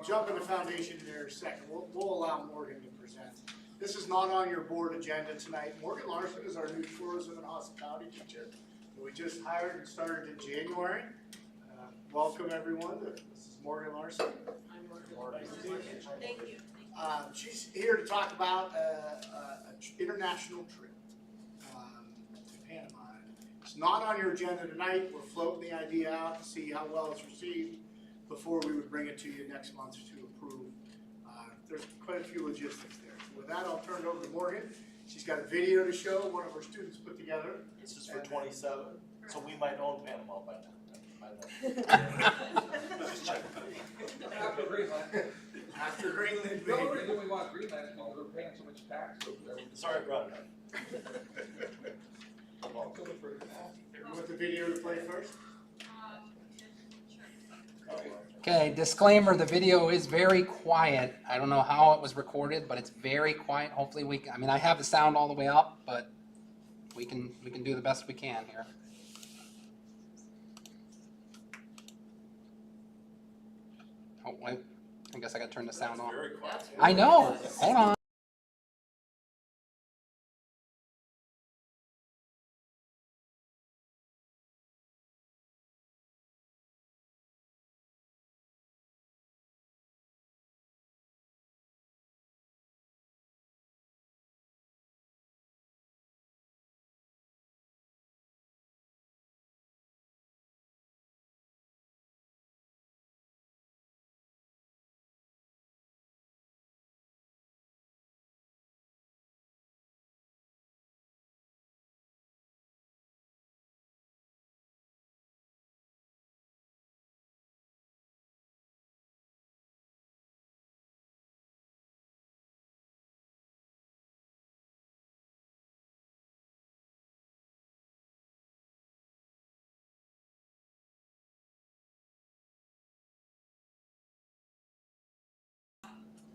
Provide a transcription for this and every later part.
jump in the foundation there in a second. We'll allow Morgan to present. This is not on your board agenda tonight. Morgan Larson is our new tourism and hospitality teacher. We just hired and started in January. Welcome everyone. This is Morgan Larson. I'm Morgan. Thank you. She's here to talk about an international trip to Panama. It's not on your agenda tonight. We're floating the idea out to see how well it's received before we would bring it to you next month to approve. There's quite a few logistics there. So with that, I'll turn it over to Morgan. She's got a video to show one of her students put together. This is for 27, so we might own Panama by now. Just check. After Greenland. After Greenland, The only reason we want Greenland is because we're paying so much tax over there. Sorry, I brought it up. You want the video to play first? Okay, disclaimer, the video is very quiet. I don't know how it was recorded, but it's very quiet. Hopefully we can, I mean, I have the sound all the way up, but we can do the best we can here. Oh, wait, I guess I gotta turn the sound off. Very quiet. I know, hold on.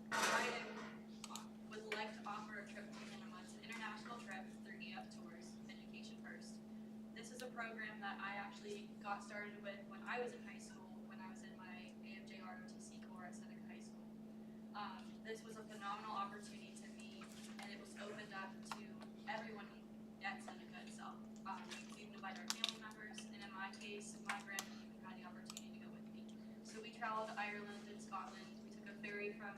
I would like to offer a trip to Panama. It's an international trip through EF Tours, Education First. This is a program that I actually got started with when I was in high school, when I was in my AFJ ROTC core at Seneca High School. This was a phenomenal opportunity to me, and it was opened up to everyone at Seneca itself. We invited our family members, and in my case, my grandmother even had the opportunity to go with me. So we traveled to Ireland and Scotland. We took a ferry from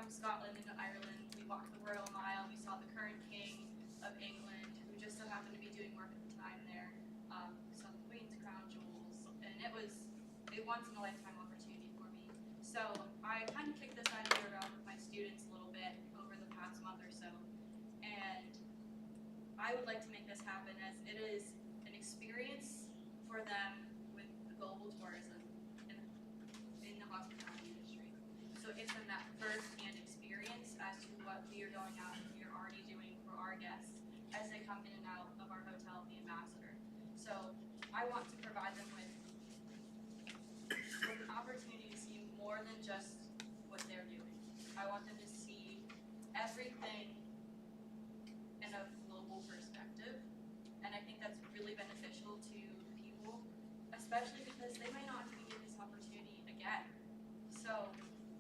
Scotland into Ireland. We walked the Royal Mile. We saw the current King of England, who just so happened to be doing work at the time there. We saw the Queen's crown jewels, and it was a once-in-a-lifetime opportunity for me. So I kind of kicked this idea around with my students a little bit over the past month or so, and I would like to make this happen as it is an experience for them with the global tourism in the hospitality industry. So it gives them that first-hand experience as to what we are going out and we are already doing for our guests as they come in and out of our hotel, the Ambassador. So I want to provide them with an opportunity to see more than just what they're doing. I want them to see everything in a global perspective, and I think that's really beneficial to people, especially because they may not be this opportunity again. So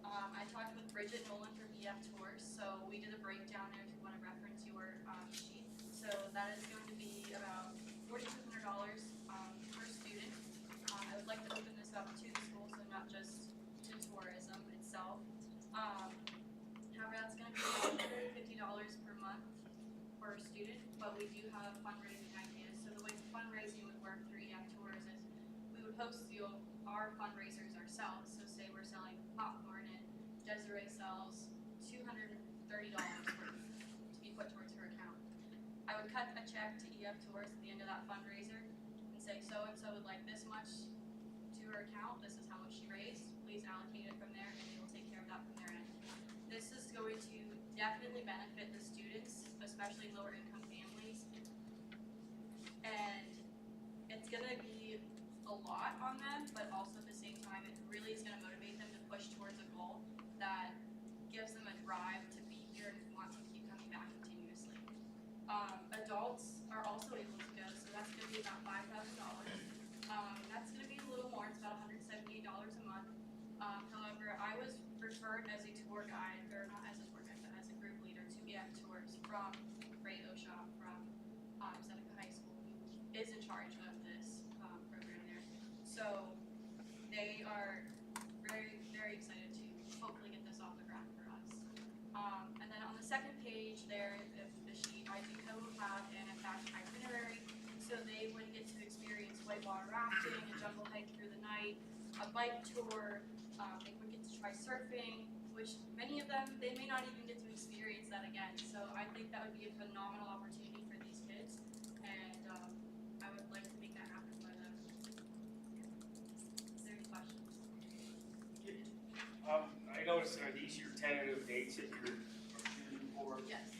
I talked with Bridget Nolan from EF Tours, so we did a breakdown there if you want to reference your sheet. So that is going to be about $4,200 per student. I would like to open this up to the school, so not just to tourism itself. However, that's going to be $150 per month per student, but we do have fundraising ideas. So the way fundraising would work through EF Tours is we would host our fundraisers ourselves. So say we're selling popcorn and Desiree sells $230 worth to be put towards her account. I would cut a check to EF Tours at the end of that fundraiser and say so-and-so would like this much to her account. This is how much she raised. Please allocate it from there, and they will take care of that from their end. This is going to definitely benefit the students, especially lower income families. And it's going to be a lot on them, but also at the same time, it really is going to motivate them to push towards a goal that gives them a drive to be here and want to keep coming back continuously. Adults are also able to go, so that's going to be about $5,000. That's going to be a little more. It's about $178 a month. However, I would board as a tour guide, or not as a tour guide, but as a group leader to EF Tours from Ray Oshop from Seneca High School, who is in charge of this program there. So they are very, very excited to hopefully get this off the ground for us. And then on the second page there, the sheet, I do have an attached itinerary. So they would get to experience whitewater rafting, a jungle hike through the night, a bike tour. They would get to try surfing, which many of them, they may not even get to experience that again. So I think that would be a phenomenal opportunity for these kids. And I would like to make that happen for them. Is there any questions? I noticed, are these your tentative dates that you're shooting for? Yes.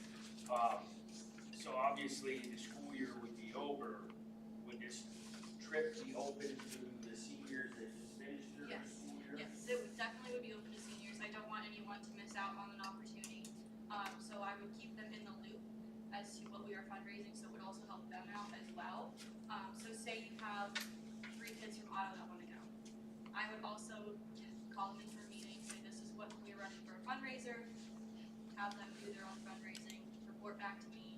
So obviously the school year would be over. Would this trip be open to the seniors that just finished their Yes. school year? Yes, it would definitely would be open to seniors. I don't want anyone to miss out on an opportunity. So I would keep them in the loop as to what we are fundraising, so it would also help them out as well. So say you have 3 kids from Otto that want to go. I would also call them in for a meeting, say this is what we're running for a fundraiser, have them do their own fundraising, report back to me,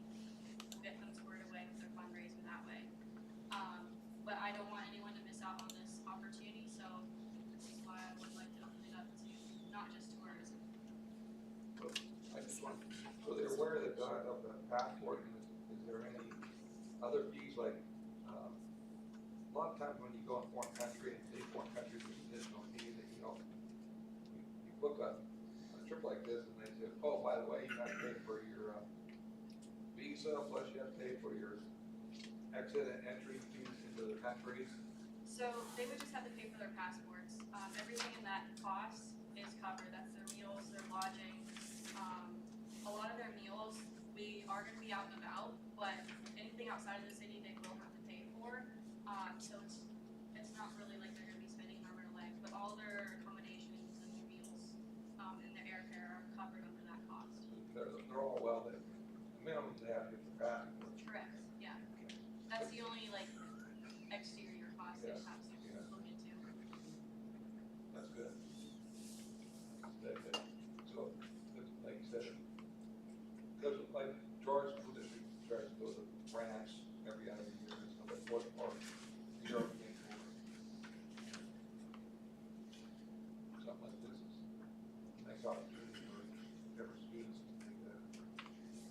get them squared away with their fundraising that way. But I don't want anyone to miss out on this opportunity, so this is why I would like to open it up to not just tourism. I just want, so they're aware of the passport, and is there any other fees, like, a lot of times when you go in foreign country, and say foreign country, there's additional fee that, you book a trip like this, and they say, oh, by the way, you have to pay for your, visa, plus you have to pay for your exit and entry fees into the country. So they would just have to pay for their passports. Everything in that cost is covered. That's their meals, their lodging. A lot of their meals, we are gonna be out and about, but anything outside of the city, they will have to pay for. So it's not really like they're gonna be spending an arm and a leg, but all their accommodations and their meals, and their airfare are covered under that cost. They're all well, the minimum they have to get the passport. Correct, yeah. That's the only like exterior cost they Yes, have to yes. look into. That's good. So, like you said, because like George School District tries to go to France every other year, and stuff like what part European tour. Something like this is a nice opportunity for different students to take that.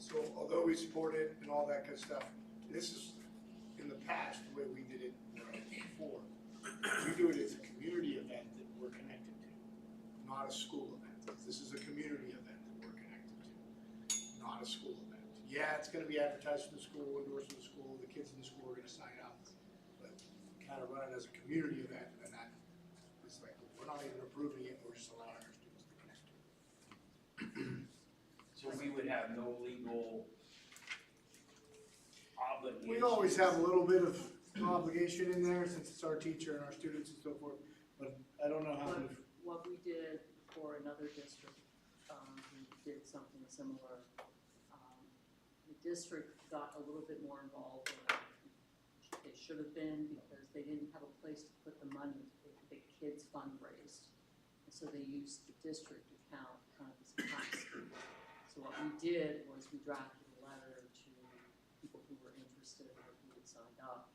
So although we support it and all that good stuff, this is, in the past, the way we did it before. We do it as a community event that we're connected to, not a school event. This is a community event that we're connected to, not a school event. Yeah, it's gonna be advertised in the school, endorsed in the school, the kids in the school are gonna sign up. But kind of run it as a community event, and that is like, we're not even approving it, we're just allowing our students to connect to it. So we would have no legal obligation? We always have a little bit of obligation in there since it's our teacher and our students and so forth, but I don't know how many. What we did for another district, we did something similar. The district got a little bit more involved than they should have been because they didn't have a place to put the money. The kids fundraised, and so they used the district account kind of as a pass-through. So what we did was we drafted a letter to people who were interested or who had signed up,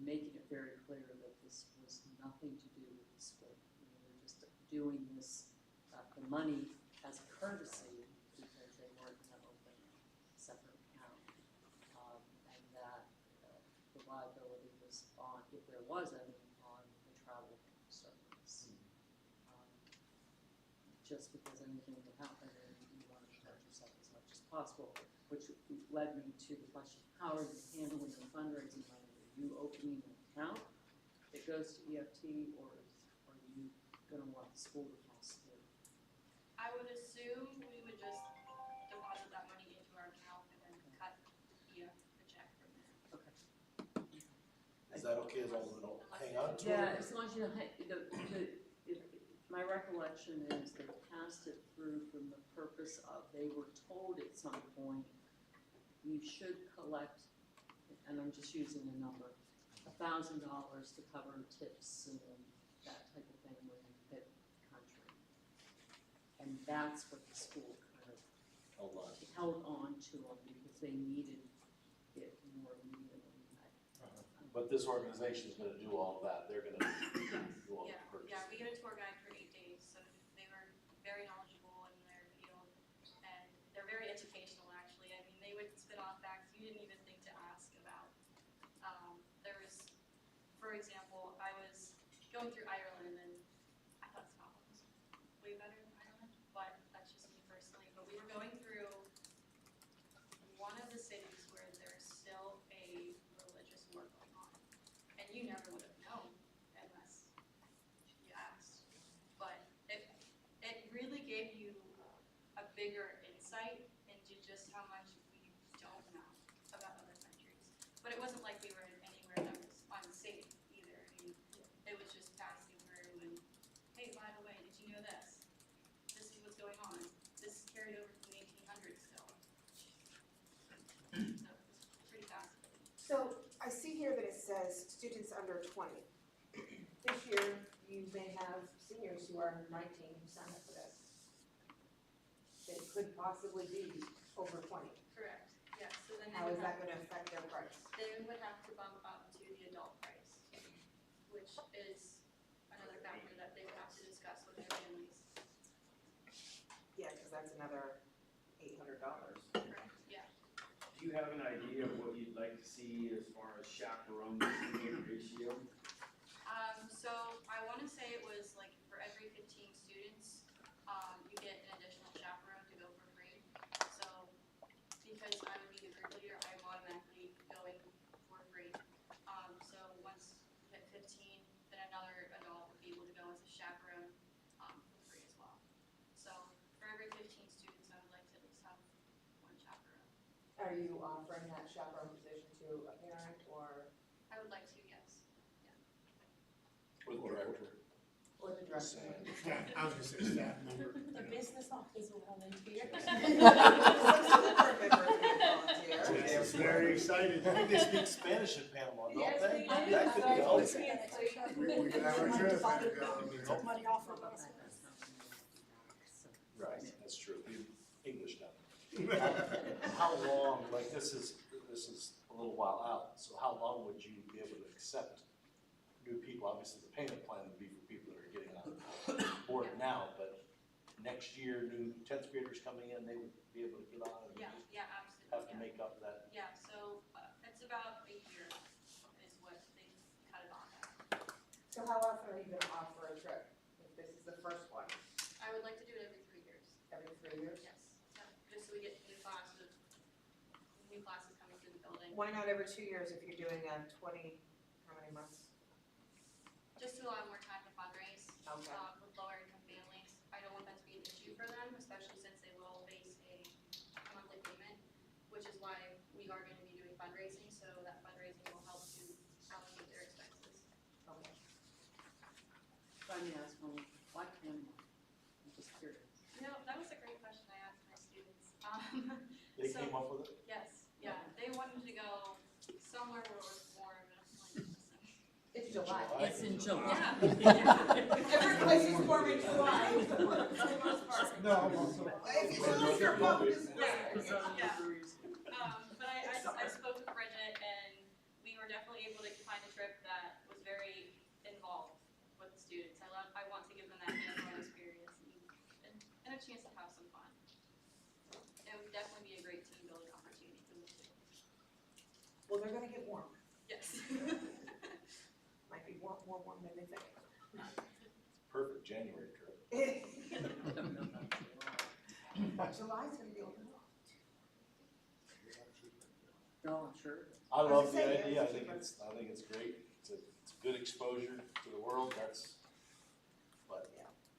making it very clear that this was nothing to do with the school. We were just doing this, the money as a courtesy because they weren't going to open a separate account. And that the liability was on, if there was any, on the travel service. Just because anything could happen and you want to charge yourself as much as possible, which led me to the question, how are you handling the fundraising money? Are you opening an account that goes to EFT, or are you gonna want the school to pass through? I would assume we would just deposit that money into our account and then cut the check from there. Okay. Is that okay as long as we don't hang on to it? Yeah, as long as you don't, my recollection is they passed it through from the purpose of, they were told at some point, you should collect, and I'm just using a number, $1,000 to cover tips and that type of thing when you hit country. And that's what the school kind of Hold on. held on to them because they needed it more immediately. But this organization's gonna do all of that, they're gonna do all the Yeah, purchase. yeah, we get a tour guide for 8 days, so they were very knowledgeable in their field, and they're very educational, actually. I mean, they would spit off facts you didn't even think to ask about. There was, for example, I was going through Ireland, and I thought Scotland was way better than Ireland, but that's just me personally. But we were going through one of the cities where there's still a religious war going on, and you never would have known unless you asked. But it really gave you a bigger insight into just how much we don't know about other countries. But it wasn't like we were anywhere that was unsafe either. I mean, it was just passing through and, hey, by the way, did you know this? This is what's going on. This is carried over from the 1800s still. So it was pretty fascinating. So I see here that it says students under 20. This year, you may have seniors who are 19 who sign up for this. They could possibly be over 20. Correct, yes, so then How is that going to affect their price? they would have to bump up to the adult price, which is another factor that they would have to discuss with their families. Yeah, because that's another $800. Correct, yeah. Do you have an idea of what you'd like to see as far as chaperone to senior ratio? So I wanna say it was like for every 15 students, you get an additional chaperone to go for free. So, because I would be the group leader, I'm automatically going for free. So once you hit 15, then another adult would be able to go as a chaperone, for free as well. So for every 15 students, I would like to at least have one chaperone. Are you offering that chaperone position to a parent or I would like to, yes. Or the director. the director? I was gonna say staff member. The business office will volunteer. Some school board members may volunteer. Yes, very excited. They speak Spanish in Panama, don't Yes, they? they do. That could be So helpful. We can have our trip and go. Money off of us. Right, that's true, the English down there. How long, like this is a little while out, so how long would you be able to accept new people? Obviously, the payment plan would be for people that are getting on board now, but next year, new 10th graders coming in, they would be able to get on and Yeah, just yeah, absolutely. have to yeah. make up that. Yeah, so it's about a year is what they cut it off at. So how often are you going to offer a trip? If this is the first one, I would like to do it every 3 years. every 3 years? Yes, yeah, just so we get new classes coming through the building. Why not every 2 years if you're doing a 20, how many months? Just to allow more time to fundraise Okay. with lower income families. I don't want that to be an issue for them, especially since they will face a monthly payment, which is why we are going to be doing fundraising, so that fundraising will help to allocate their expenses. Okay. If I may ask one, why Panama? I'm just curious. You know, that was a great question I asked my students. They So- came up with it? Yes, yeah, they wanted to go somewhere where it was warm, and I'm like, listen. It's July. It's in July. Yeah. Every place is warm in July. For the most part. No. If you lose your boat, it's Yeah. But I spoke with Bridget, and we were definitely able to find a trip that was very involved with the students. I want to give them that hands-on experience and a chance to have some fun. It would definitely be a great team building opportunity for the students. Well, they're gonna get warm. Yes. Might be more warm than they think. Perfect January trip. July's gonna be a little warm. No, I'm sure. I love the saying, idea, I it's think it's great, it's a good exposure to the world, but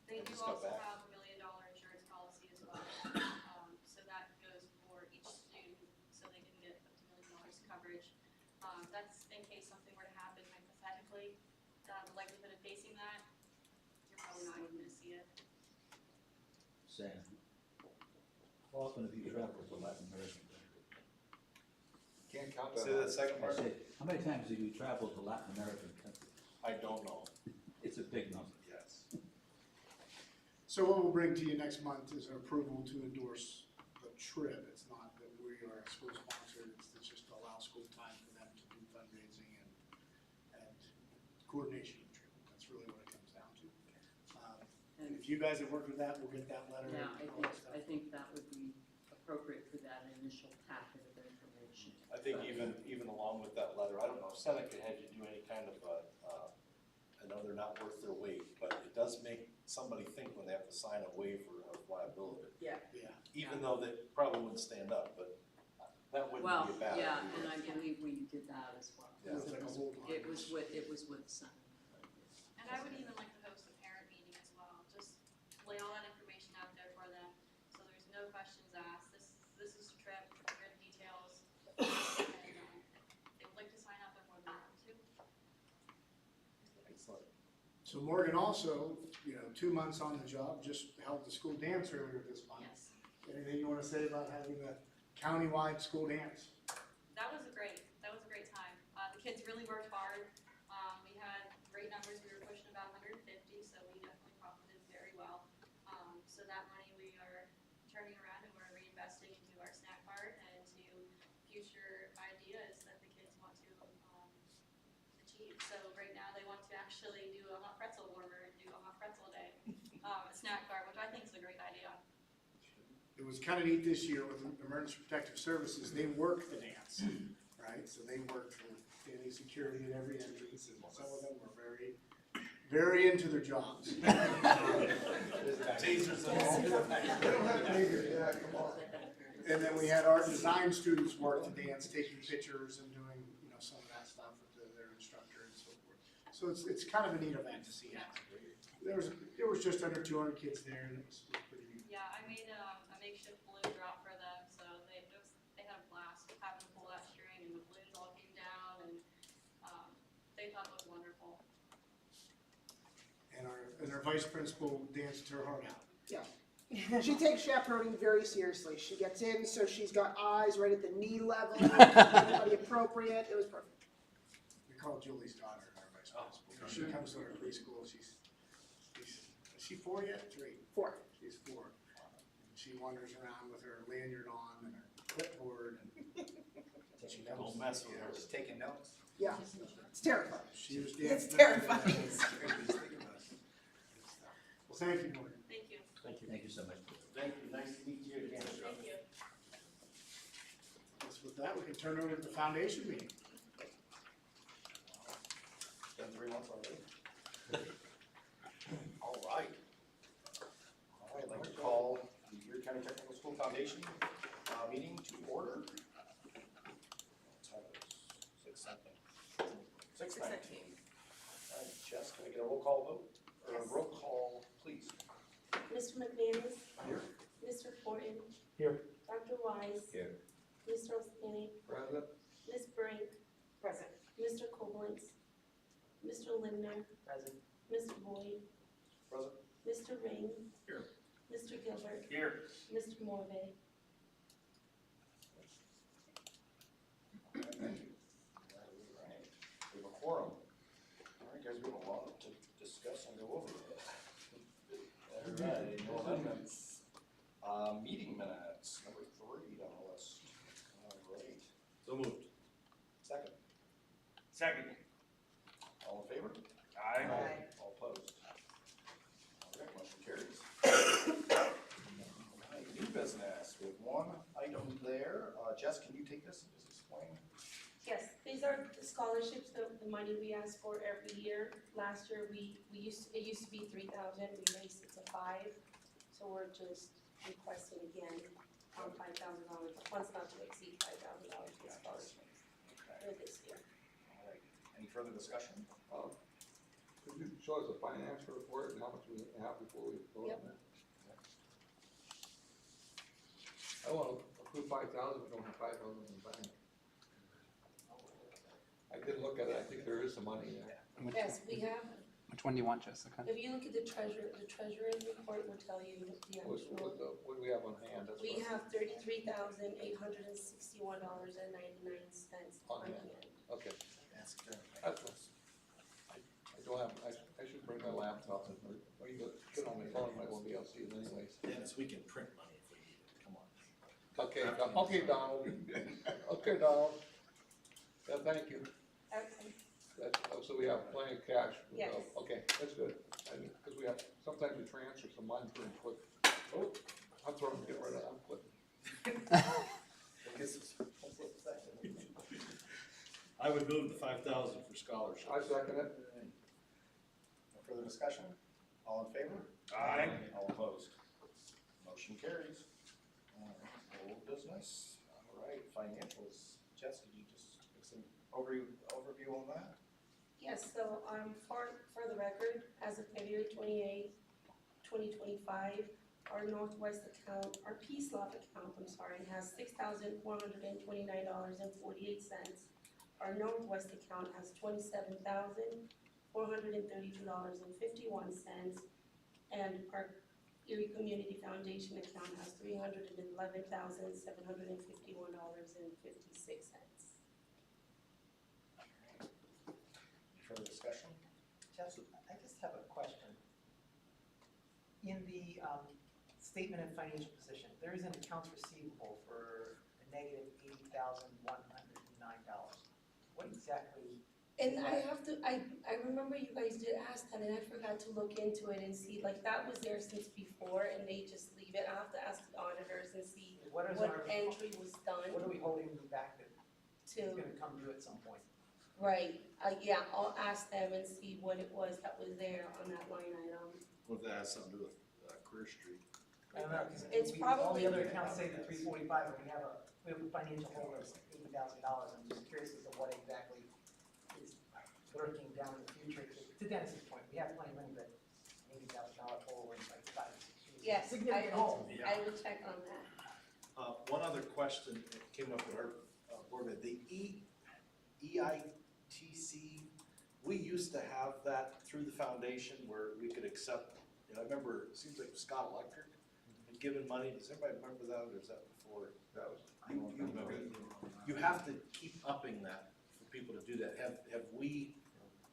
They I do just got also back. have $1 million insurance policy as well. So that goes for each student, so they can get up to $1 million coverage. That's in case something were to happen hypothetically. The likelihood of facing that, you're probably not even gonna see it. Sam, how often have you traveled to Latin America? Can't count say that that. second I part, said, how many times have you traveled to Latin American countries? I don't know, It's a big number. yes. So what we'll bring to you next month is an approval to endorse the trip. It's not that we are a school sponsor, it's just to allow school time for them to do fundraising and coordination of the trip. That's really what it comes down to. And if you guys have worked with that, we'll get that letter Yeah, and all that stuff. I think that would be appropriate for that initial packet of information. I think even along with that letter, I don't know if Seneca had you do any kind of I know they're not worth their weight, but it does make somebody think when they have to sign a waiver of liability. Yeah. Yeah. Even though they probably wouldn't stand up, but that wouldn't Well, be a bad yeah, idea. and I believe we did that as well. Yeah. It's like a hold on. It was with Sun. And I would even like to host a parent meeting as well, just lay all that information out there for them, so there's no questions asked. This is the trip, here are the details. And if they would like to sign up, they're more than welcome to. Excellent. So Morgan also, 2 months on the job, just held the school dance earlier this month. Yes, Anything you want to say about having the countywide school dance? that was a great time. The kids really worked hard. We had great numbers, we were pushing about 150, so we definitely profited very well. So that money we are turning around and we're reinvesting into our snack cart and to future ideas that the kids want to achieve. So right now they want to actually do a hot pretzel warmer and do a hot pretzel day, a snack cart, which I think is a great idea. It was kind of neat this year with Emergency Protective Services, they work the dance, right? So they worked for daily security at every entrance, and some of them were very, very into their jobs. Tasers and all. Yeah, come on. And then we had art and design students work the dance, taking pictures and doing, some of that stuff with their instructor and so forth. So it's kind of a neat event to see happen. There was just under 200 kids there, and it was pretty neat. Yeah, I made a makeshift balloon drop for them, so they had a blast having to pull that string and the balloons all came down and they thought it was wonderful. And our vice principal danced her heart out. She takes chaperoning very seriously. She gets in, so she's got eyes right at the knee level, everybody appropriate. It was perfect. We call Julie's daughter our vice principal. She comes to our preschool. Is she 4 yet? 3. 4. She's 4. She wanders around with her lanyard on and her clipboard. And she comes. Don't mess with her. Just taking notes. Yeah, it's terrifying. She was It's dancing. terrifying. Well, thank you, Morgan. Thank you. Thank you. Thank you so much. Thank you, nice to meet you again. Thank you. Guess with that, we can turn over to the foundation meeting. Been 3 months already. All right. I'd like to call the Erie County Technical School Foundation meeting to order. What time is it? 6:19. 6:19. All right, Jess, can I get a roll call vote? Or a roll call, please? Mr. McManus. Here. Mr. Horton. Here. Dr. Wise. Here. Mr. Ospini. Present. Ms. Brink. Present. Mr. Koblenz. Mr. Lindner. Present. Mr. Boyd. Present. Mr. Ring. Here. Mr. Gilbert. Here. Mr. Morvay. Thank you. All right, we have a quorum. All right, guys, we have a lot to discuss and go over. All right, no amendments. Meeting minutes, number 3 on the list. All right. So moved. Second. Second. All in favor? Aye. All opposed? All right, motion carries. All right, new business, we have 1 item there. Jess, can you take this and just explain? Yes, these are the scholarships, the money we ask for every year. Last year, it used to be 3,000, we raised it to 5. So we're just requesting again on $5,000, funds not to exceed $5,000 in scholarships Okay, for this year. all right. Any further discussion? Could you show us a financial report and how much we have before we vote on that? I want to approve 5,000, we don't have 5,000 in the bank. I did look at it, I think there is some money there. Yes, we have, Which one do you want, Jessica? if you look at the treasurer's report will tell you the What actual. do we have on hand? That's We what- have $33,861.99 On on hand. hand. Okay, That's good. that's what, I don't have, I should bring my laptop and, or you can sit on my phone, I won't be able to Okay, Donald. Okay, Donald. Yeah, thank you. Okay. That's, so we have plenty of cash. Yes. Okay, that's good. I mean, because we have, sometimes we transfer some money for input. Oh, I'm throwing, get rid of that, I'm putting. I would move the 5,000 for scholarships. I second it. No further discussion? All in favor? Aye. All opposed? Motion carries. All right, old business. All right, financials. Jess, could you just give some overview on that? Yes, so, for the record, as of February 28th, 2025, our Northwest account, our PSLOP account, has $6,429.48. Our Northwest account has $27,432.51, and our Erie Community Foundation account has $311,751.56. Any further discussion? Jess, I just have a question. In the statement of financial position, there is an accounts receivable for a negative $80,109. What exactly? And I have to, I remember you guys did ask that, and I forgot to look into it and see, like, that was there since before, and they just leave it. I have to ask the auditors and see What is what our, entry was done what are we holding back that is to, gonna come due at some point? right, yeah, I'll ask them and see what it was that was there on that line item. What if that has something to do with Career Street? I don't know, 'cause It's all the probably- other accounts say the 345, and we have a financial hold of $80,000. I'm just curious as to what exactly is lurking down in the future. To Dennis's point, we have plenty of money, but $80,000 hole in like 5 or 6 years. Yes, Significant hole. I will check on that. One other question that came up at our board meeting, the EITC, we used to have that through the foundation where we could accept, I remember, it seems like Scott Electric had given money, does everybody remember that, or is that before? That was. You remember it? You have to keep upping that for people to do that. Have we,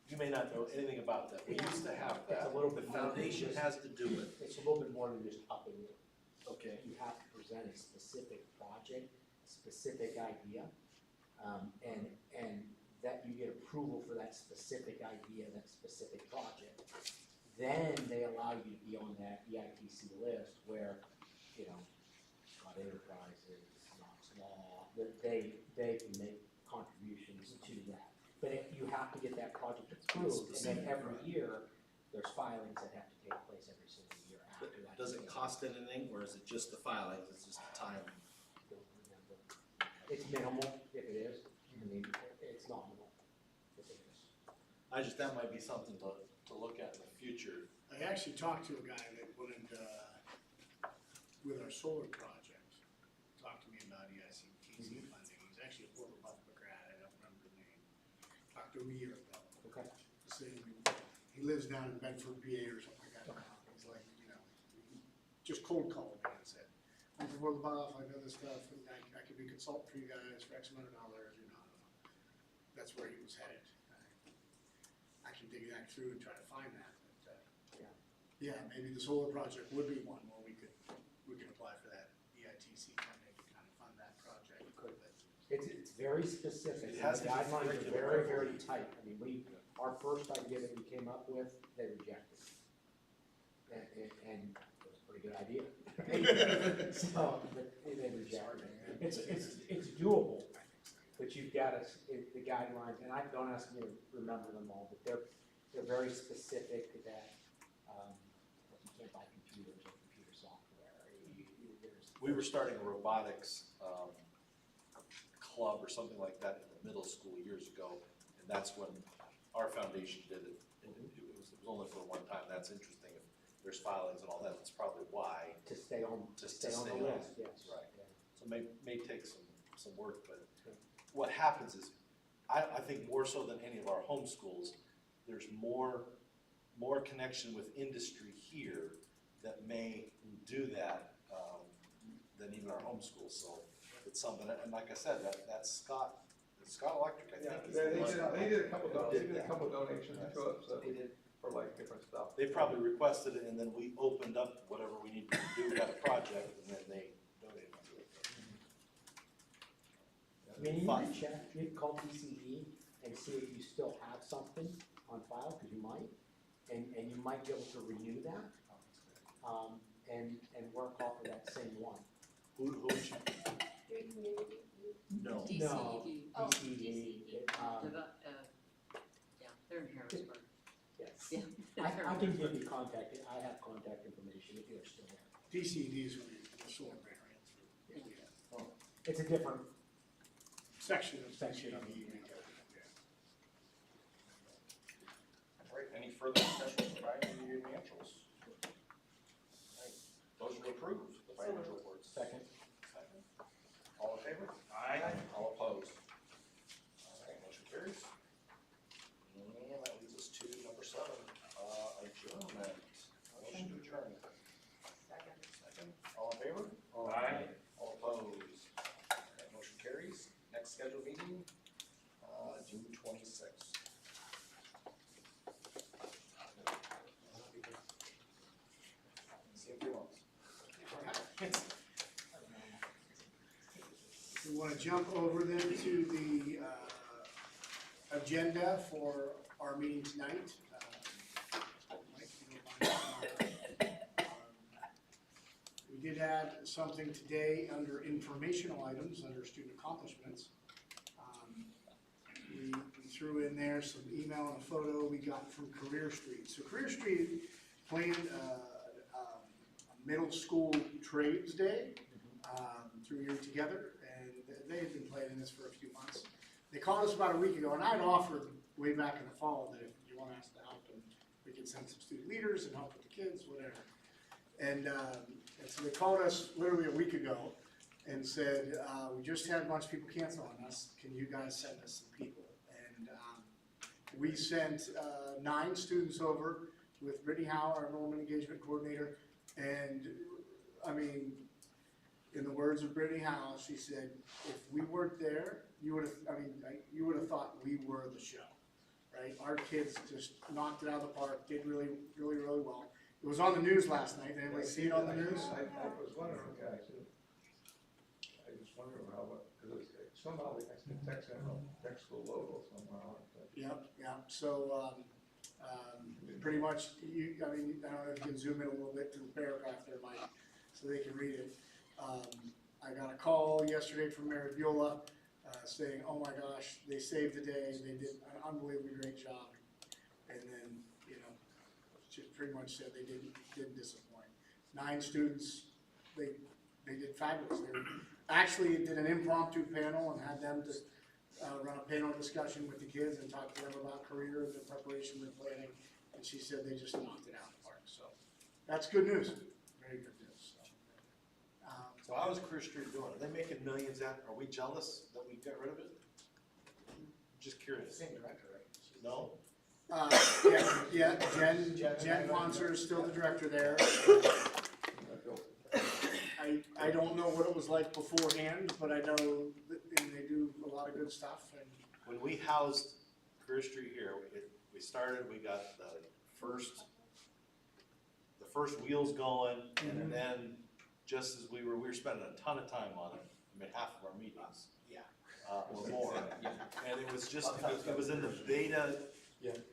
you may not know anything about that, we used to have that. It's a little bit The more than foundation just- has to do it. It's a little bit more than just upping it. Okay. You have to present a specific project, a specific idea, and that you get approval for that specific idea, that specific project. Then they allow you to be on that EITC list where, Scott Enterprises, Knox Law, that they can make contributions to that. But you have to get that project approved, and then every year, there's filings that have to take place every single year after that. Does it cost anything, or is it just the filings, it's just the time? Don't remember. It's minimal if it is, I mean, it's nominal if it is. That might be something to look at in the future. I actually talked to a guy that went into, with our solar project, talked to me about EICTC funding. He's actually a former Buffalo grad, I don't remember the name. Talked to him a year ago. Okay. He lives down in Bedford, PA or something like that. He's like, just cold called me and said, I'm from World Buff, I know this stuff, and I could be a consultant for you guys for X amount of dollars, That's where he was headed. I can dig that through and try to find that, but, yeah, maybe the solar project would be one where we could apply for that EITC funding to kind of fund that project. But It's very specific, It and has the to be guidelines are curriculum. very, very tight. I mean, our first idea that we came up with, they rejected. And it was a pretty good idea. So, but they rejected it. It's doable, but you've got the guidelines, and don't ask me to remember them all, but they're very specific that, you can't buy computers or computer software. We were starting a robotics club or something like that in the middle school years ago, and that's when our foundation did it. And it was only for one time. That's interesting. If there's filings and all that, that's probably why. To stay on, Just stay to on stay the on. list, yes. Right. Yeah. So may take some work, but what happens is, I think more so than any of our home schools, there's more connection with industry here that may do that than even our home schools. So it's something, and like I said, that's Scott Electric, I Yeah, think. they did a couple donations to it, so They did. for like different stuff. They probably requested it, and then we opened up whatever we needed to do, we had a project, and then they donated to it. I mean, you can check, you can call DCE and see if you still have something on file, cause you might, and you might be able to renew that, and work off of that same one. Who would you? Three community, No. No, DCED. Oh, DCED, Yeah, they're in Harrisburg. yes. Yeah. I can give you contact, I have contact information if you're still there. DCDs are the solar variant. Yeah. It's a different Section of section of DCD. it. All right, any further discussion regarding the financials? All right, those will approve the financial reports. Second. Second. All in favor? Aye. All opposed? All right, motion carries. And that leads us to number 7, adjournment. Motion to adjourn. Second. Second. All in favor? Aye. All opposed? All right, motion carries. Next scheduled meeting, June 26th. See you in 3 months. We want to jump over then to the agenda for our meeting tonight. Mike, if you don't mind. We did add something today under informational items, under student accomplishments. We threw in there some email and a photo we got from Career Street. So Career Street planned a middle school trades day through Year Together, and they had been planning this for a few months. They called us about a week ago, and I'd offered way back in the fall that if you want us to help them, we could send some student leaders and help with the kids, whatever. And so they called us literally a week ago and said, we just had a bunch of people cancel on us. Can you guys send us some people? And we sent 9 students over with Brittany Howe, our enrollment engagement coordinator. And I mean, in the words of Brittany Howe, she said, if we weren't there, you would have, you would have thought we were the show, right? Our kids just knocked it out of the park, did really, really, really well. It was on the news last night. Did anybody see it on the news? I was wondering, okay, I just wondering how, because somehow they text the logo somehow. Yep. So, pretty much, I don't know if you can zoom in a little bit to the paragraph there, Mike, so they can read it. I got a call yesterday from Mary Beulah, saying, oh my gosh, they saved the day, they did an unbelievably great job. And then, she pretty much said they didn't disappoint. 9 students, they did fabulous. They actually did an impromptu panel and had them to run a panel discussion with the kids and talk to them about careers and preparation and planning. And she said they just knocked it out of the park. So that's good news, very good news. So how is Career Street doing? Are they making millions at, are we jealous that we got rid of it? Just curious. Same director, right? No? Yeah, Jen Ponser is still the director there. I don't know what it was like beforehand, but I know that they do a lot of good stuff. And When we housed Career Street here, we started, we got the first wheels going, and then just as we were spending a ton of time on it, half of our meetings. Or more. And it was just, it was in the beta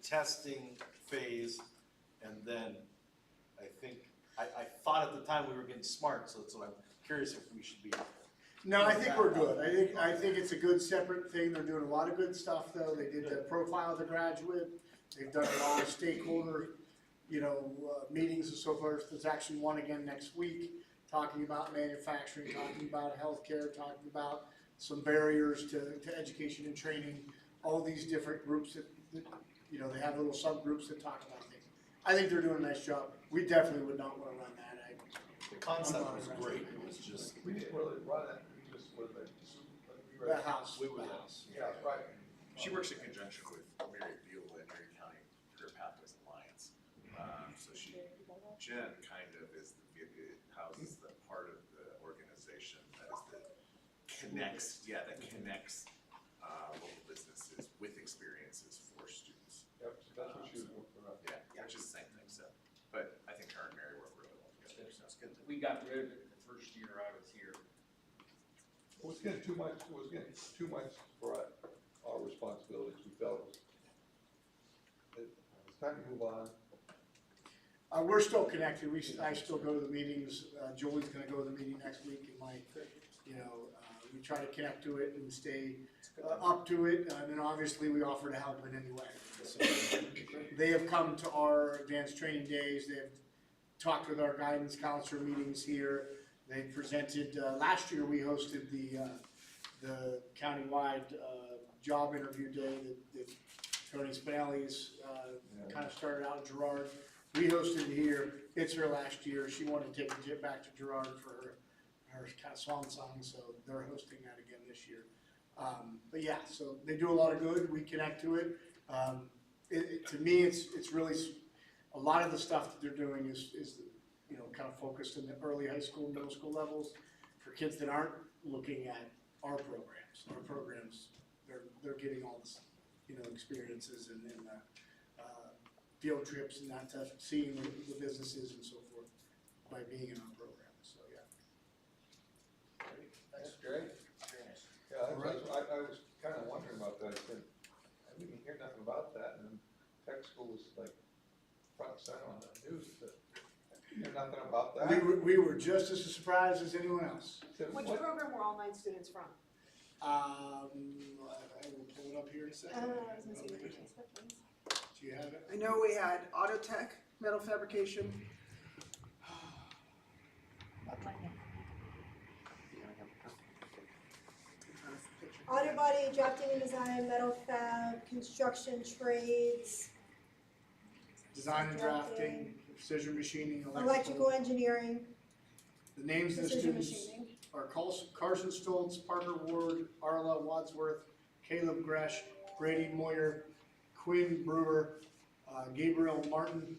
testing phase, and then I thought at the time we were getting smart, so that's what I'm curious if we should be. no, I think we're good. I think it's a good separate thing. They're doing a lot of good stuff though. They did the profile of the graduate. They've done a lot of stakeholder, meetings and so forth. There's actually one again next week, talking about manufacturing, talking about healthcare, talking about some barriers to education and training, all these different groups that they have little subgroups that talk about things. I think they're doing a nice job. We definitely would not want to run that. The concept was great, it was just. We didn't really run it, we just were the house. We were the house. Yeah, right. She works in conjunction with Mary Beulah and Mary County Career Pathways Alliance. So Jen kind of houses the part of the organization that connects local businesses with experiences for students. Yep, so that's what she was working on. Yeah, which is the same thing, so. But I think her and Mary work really well together, so it's good. We got rid of it the first year I was here. Who's getting too much, for our responsibilities, we felt it's time to move on. We're still connected, I still go to the meetings, Julie's gonna go to the meeting next week, and Mike, we try to connect to it and stay up to it, and then obviously we offer to help in any way. So, they have come to our advanced training days, they've talked with our guidance counselor meetings here, they presented, last year we hosted the countywide, job interview day that Tony Spinelli's, kind of started out in Girard. We hosted it here, it's her last year, she wanted to take it back to Girard for her kind of swan song, so they're hosting that again this year. But yeah, so they do a lot of good, we connect to it. To me, it's really, a lot of the stuff that they're doing is kind of focused in the early high school, middle school levels for kids that aren't looking at our programs. Our programs, they're getting all this, experiences and field trips and that stuff, seeing the businesses and so forth by being in our program, so yeah. That's great. Yeah, I was kind of wondering about that, I didn't hear nothing about that, and tech school was like front and center on the news, but I hear nothing about that. We were just as surprised as anyone else. Which program were all 9 students from? I will pull it up here in a second. I was gonna say, the Facebook ones. Do you have it? I know we had auto tech, metal fabrication. Auto body, drafting and design, metal fab, construction trades, Design and drafting, precision machining, electrical engineering, The names of the precision students machining. are Carson Stoltz, Parker Ward, Arla Wadsworth, Caleb Gresh, Brady Moyer, Quinn Brewer, Gabriel Martin,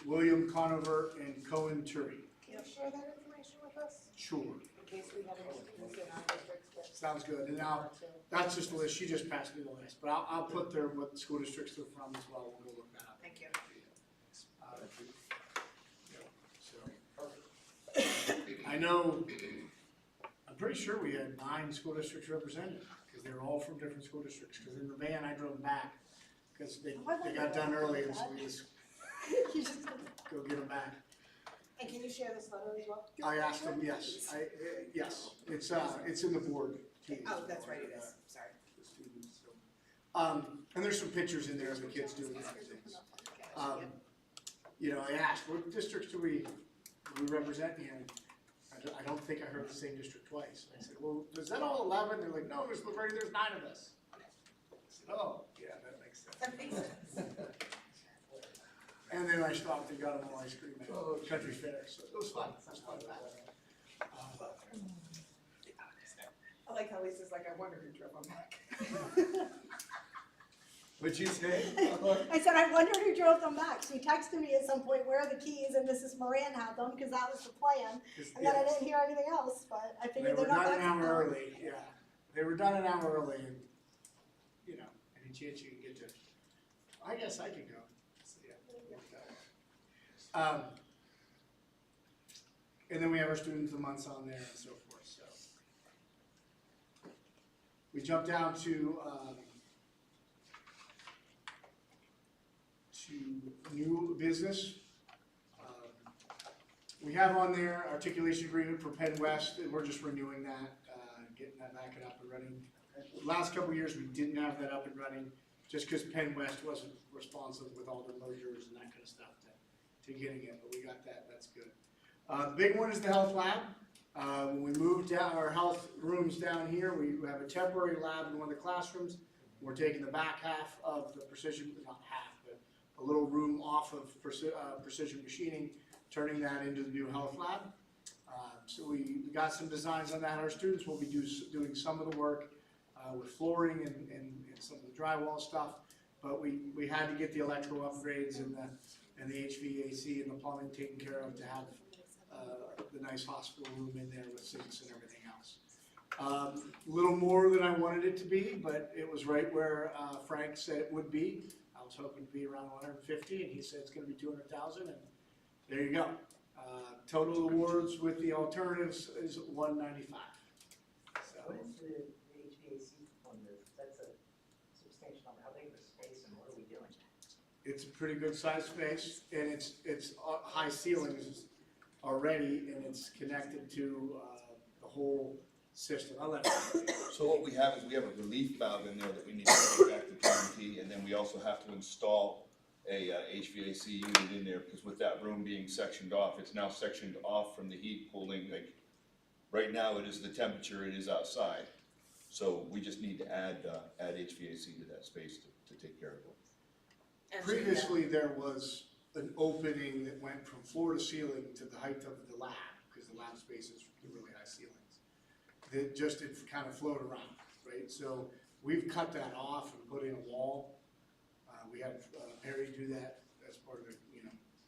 William Conover, and Cohen Turi. Can you share that information with us? Sure. In case we have any students in our districts that. Sounds good. And now, that's just the list. She just passed me the list, but I'll put there what school districts they're from as well. We'll go look that up. Thank you. I know, I'm pretty sure we had 9 school districts represented, because they were all from different school districts, because in the van, I drove them back, because they got done early, and so we just go get them back. And can you share this letter as well? I asked them, yes, yes, it's in the board. Oh, that's right, it is, sorry. The students, so. And there's some pictures in there of the kids doing different things. I asked, what districts do we represent? And I don't think I heard the same district twice. I said, well, is that all 11? They're like, no, there's 9 of us. I said, oh, yeah, that makes sense. That makes sense. And then I stopped and got them all ice cream at Country Fair, so it was fun. It was fun. I like how Lisa's like, I wonder who drove them back. What'd you say? I said, I wondered who drove them back. She texted me at some point, where are the keys? And Mrs. Moran had them, because that was the plan. And then I didn't hear anything else, but I They figured were they're not done back. an hour early, yeah. They were done an hour early, and, any chance you can get to, I guess I could go. So, yeah. And then we have our students of the months on there and so forth, so. We jump down to new business. We have on there articulation agreement for Penn West, and we're just renewing that, getting that back and up and running. Last couple of years, we didn't have that up and running, just because Penn West wasn't responsive with all their mergers and that kind of stuff to getting it, but we got that, that's good. The big one is the health lab. When we moved down our health rooms down here, we have a temporary lab in one of the classrooms. We're taking the back half of the precision, not half, but a little room off of precision machining, turning that into the new health lab. So we got some designs on that. Our students will be doing some of the work with flooring and some of the drywall stuff, but we had to get the electrical upgrades and the HVAC and the plumbing taken care of to have the nice hospital room in there with sinks and everything else. A little more than I wanted it to be, but it was right where Frank said it would be. I was hoping to be around 150, and he said it's going to be 200,000, and there you go. Total awards with the alternatives is 195. What is the HVAC component? That's a substantial number. How big of a space and what are we doing? It's a pretty good sized space, and it's high ceilings already, and it's connected to, the whole system. I'll let you. So what we have is we have a relief valve in there that we need to take back to guarantee, and then we also have to install a HVAC unit in there, because with that room being sectioned off, it's now sectioned off from the heat pooling, like, right now it is the temperature it is outside. So we just need to add HVAC to that space to take care of it. Previously, there was an opening that went from floor to ceiling to the height of the lab, because the lab space is really high ceilings. That just it kind of float around, right? So we've cut that off and put in a wall. We had Perry do that as part of it,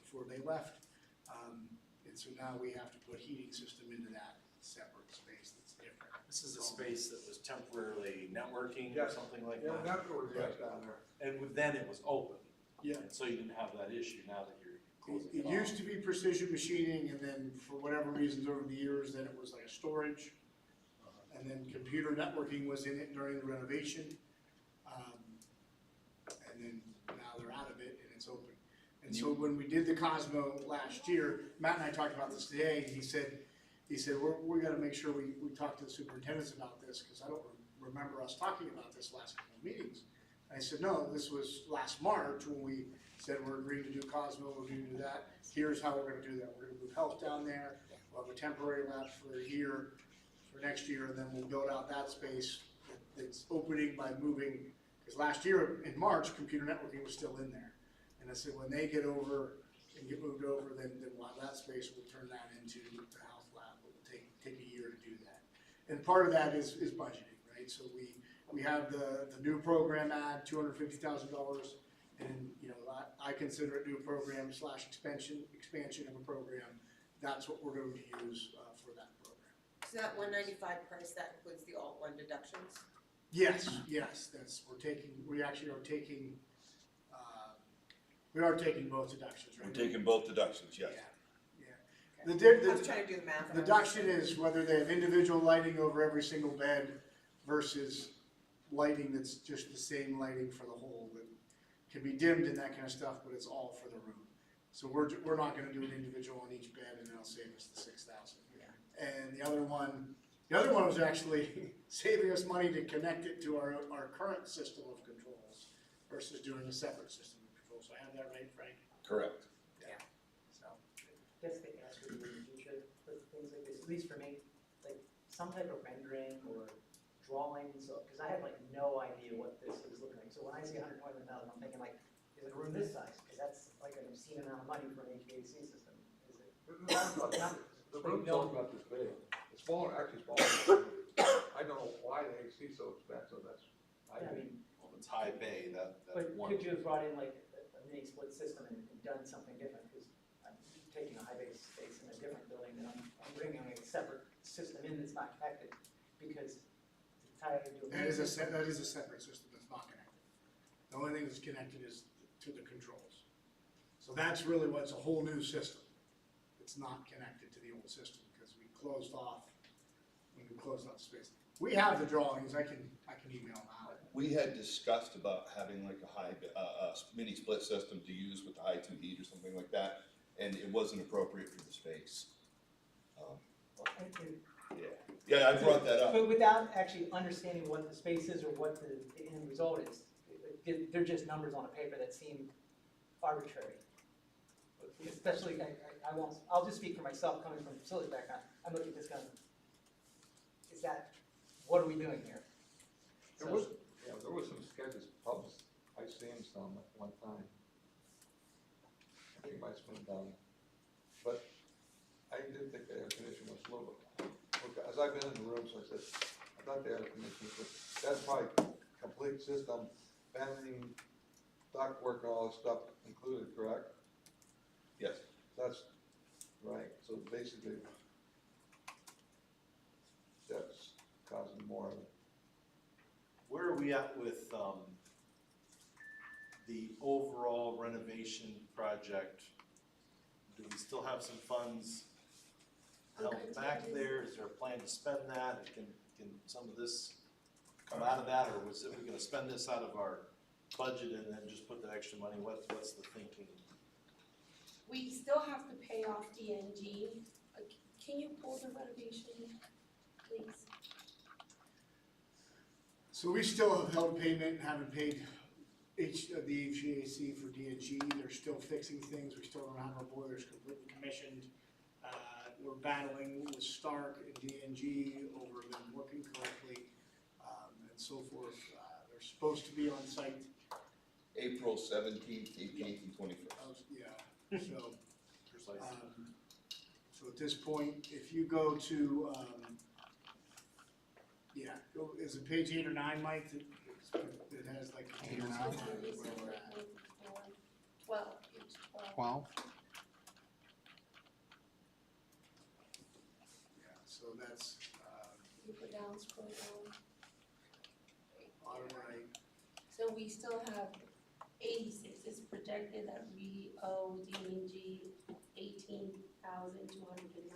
before they left. And so now we have to put heating system into that separate space that's different. This is a space that was temporarily networking or something like Yeah, that. that's what we're down there. And then it was open. Yeah. And so you didn't have that issue now that you're closing It it off. used to be precision machining, and then for whatever reasons over the years, then it was like a storage. And then computer networking was in it during the renovation. And then now they're out of it and it's open. And so when we did the Cosmo last year, Matt and I talked about this today, and he said, we gotta make sure we talk to the superintendents about this, because I don't remember us talking about this last couple of meetings. I said, no, this was last March when we said we're agreeing to do Cosmo, we're going to do that. Here's how we're gonna do that. We're gonna move health down there. We'll have a temporary lab for a year, for next year, and then we'll build out that space that's opening by moving, because last year in March, computer networking was still in there. And I said, when they get over and get moved over, then we'll have that space, we'll turn that into the health lab. It will take a year to do that. And part of that is budgeting, right? So we have the new program add, $250,000, and I consider it new program / expansion of a program. That's what we're going to use for that program. So that 195 price, that includes the alt one deductions? Yes, we actually are taking both deductions, right? We're taking both deductions, yes. Yeah. I was trying to do the math. The deduction is whether they have individual lighting over every single bed versus lighting that's just the same lighting for the whole, that can be dimmed and that kind of stuff, but it's all for the room. So we're not gonna do an individual on each bed, and it'll save us the $6,000. And the other one was actually saving us money to connect it to our current system of controls versus doing a separate system of controls. So I have that right, Frank? Correct. Yeah. So. Guess the answer in the future with things like this, at least for me, like some type of rendering or drawings, because I have like no idea what this is looking like. So when I see 121,000, I'm thinking like, is it a room this size? Because that's like an obscene amount of money for an HVAC system. Is it? The room's only about this big. It's smaller, actually smaller. I don't know why the AC is so expensive, I mean, Well, it's high bay, that but one. could you have brought in like a mini split system and done something different? Because I'm taking a high bay space in a different building and I'm bringing a separate system in that's not connected because to tie it into a. That is a separate system that's not connected. The only thing that's connected is to the controls. So that's really what's a whole new system. It's not connected to the old system because we closed off the space. We have the drawings. I can email them out. We had discussed about having like a mini split system to use with the high 2 heat or something like that, and it wasn't appropriate for the space. Yeah, I brought that up. But without actually understanding what the space is or what the end result is, they're just numbers on a paper that seem arbitrary. Especially, I'll just speak for myself, coming from a facility background. I'm looking at this going, what are we doing here? There was some sketches published. I've seen some at one time. I think it might have been done. But I did think the air conditioning was a little bit, as I've been in the room, so I said, I thought the air conditioning was, that's probably complete system, venting, duct work, and all this stuff included, correct? Yes. That's right, so basically, that's causing more of it. Where are we at with the overall renovation project? Do we still have some funds held back there? Is there a plan to spend that? can some of this come out of that, or was it, we gonna spend this out of our budget and then just put the extra money? What's the thinking? We still have to pay off DNG. Can you pull the renovation, please? So we still have held payment and haven't paid the HVAC for DNG. They're still fixing things. We still don't have our boilers completely commissioned. We're battling with Stark and DNG over them working correctly, and so forth. They're supposed to be on site. April 17th, 18th, and 21st. Yeah, so. Precisely. So at this point, if you go to, is it page 8 or 9, Mike? It has like. 8 or 9? Where we're at. 12, page 12. 12? Yeah, so that's, You go down, scroll down. bottom right. So we still have 86, it's projected that we owe DNG 18,209.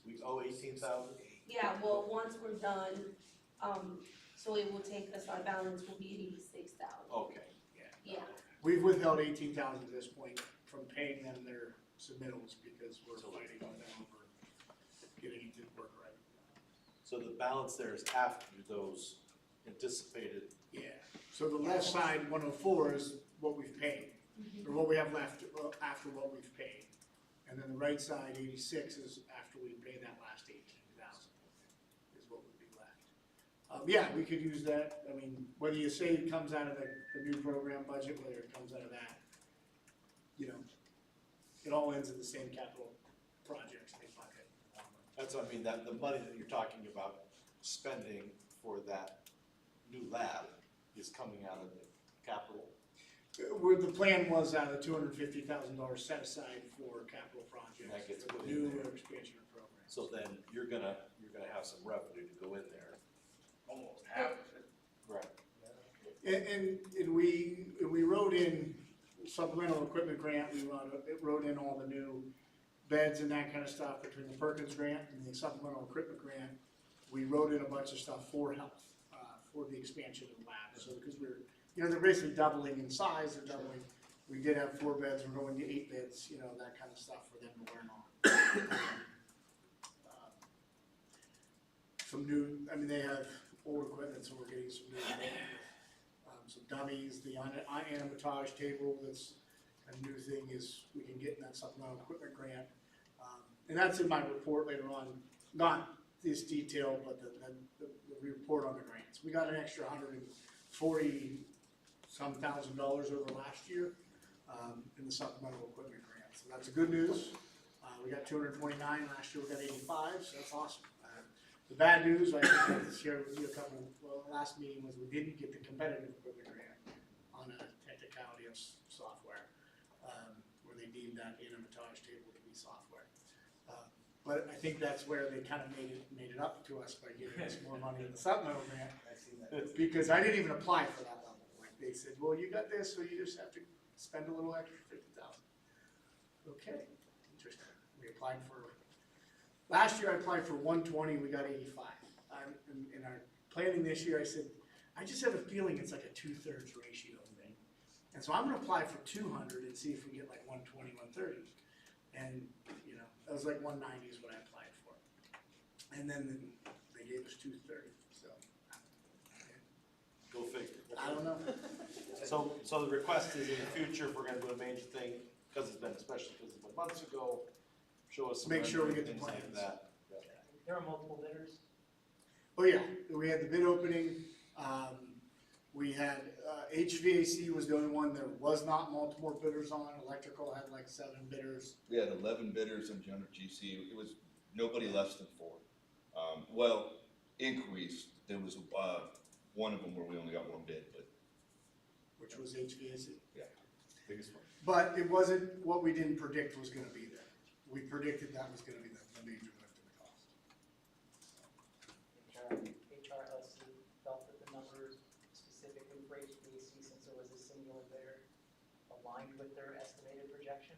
We owe 18,000? Yeah, well, once we're done, so it will take us, our balance will be 86,000. Okay. Yeah, We've withheld 18,000 at this point from paying them their submittals because we're fighting with them over getting it to work right. So the balance there is after those anticipated. Yeah, so the left side, 104, is what we've paid, or what we have left after what we've paid. And then the right side, 86, is after we pay that last 18,000, is what would be left. Yeah, we could use that. I mean, whether you say it comes out of the new program budget, whether it comes out of that, you know, it all ends in the same capital projects they bucket. That's what I mean, that the money that you're talking about spending for that new lab is coming out of the capital. Where the plan was out of the $250,000 set aside for capital projects. That gets for put the in new there. expansion of programs. So then you're gonna have some revenue to go in there. Almost half of it. Right. And we wrote in supplemental equipment grant, we wrote in all the new beds and that kind of stuff between the Perkins grant and the supplemental equipment grant. We wrote in a bunch of stuff for health, for the expansion of the lab. So because they're basically doubling in size, they're doubling. We did have 4 beds, we're going to 8 beds, that kind of stuff for them to learn on. Some new, they have old equipment, so we're getting some new equipment. Some dummies, the animatage table, that's a new thing is we can get in that supplemental equipment grant. And that's in my report later on, not this detail, but the report on the grants. We got an extra $140-some thousand over last year in the supplemental equipment grant. So that's a good news. We got 229, last year we got 85, so that's awesome. The bad news, I think I shared with you last meeting, was we didn't get the competitive equipment grant on a technicality of software, where they deemed that animatage table to be software. But I think that's where they kind of made it up to us by giving us more money in the supplemental grant. Because I didn't even apply for that level. Like they said, well, you got this, so you just have to spend a little extra, 50,000. Okay, interesting. We applied for, last year I applied for 120, we got 85. In our planning this year, I said, I just have a feeling it's like a 2/3 ratio thing. And so I'm gonna apply for 200 and see if we get like 120, 130. And, that was like 190 is what I applied for. And then they gave us 230, so. Go figure. I don't know. So the request is in the future, if we're gonna do a major thing, because it's been months ago, show us some. Make sure we get the things like plans. that. There are multiple bidders. Oh, yeah, we had the bid opening, we had, HVAC was the only one, there was not multiple bidders on, electrical had like 7 bidders. We had 11 bidders in general GC. It was nobody less than 4. Well, inquiries, there was one of them where we only got 1 bid, but. Which was HVAC. Yeah. Biggest one. But it wasn't what we didn't predict was gonna be there. We predicted that was gonna be the major lift in the cost. HRLC felt that the numbers specifically for HVAC, since it was a singular bidder, aligned with their estimated projection.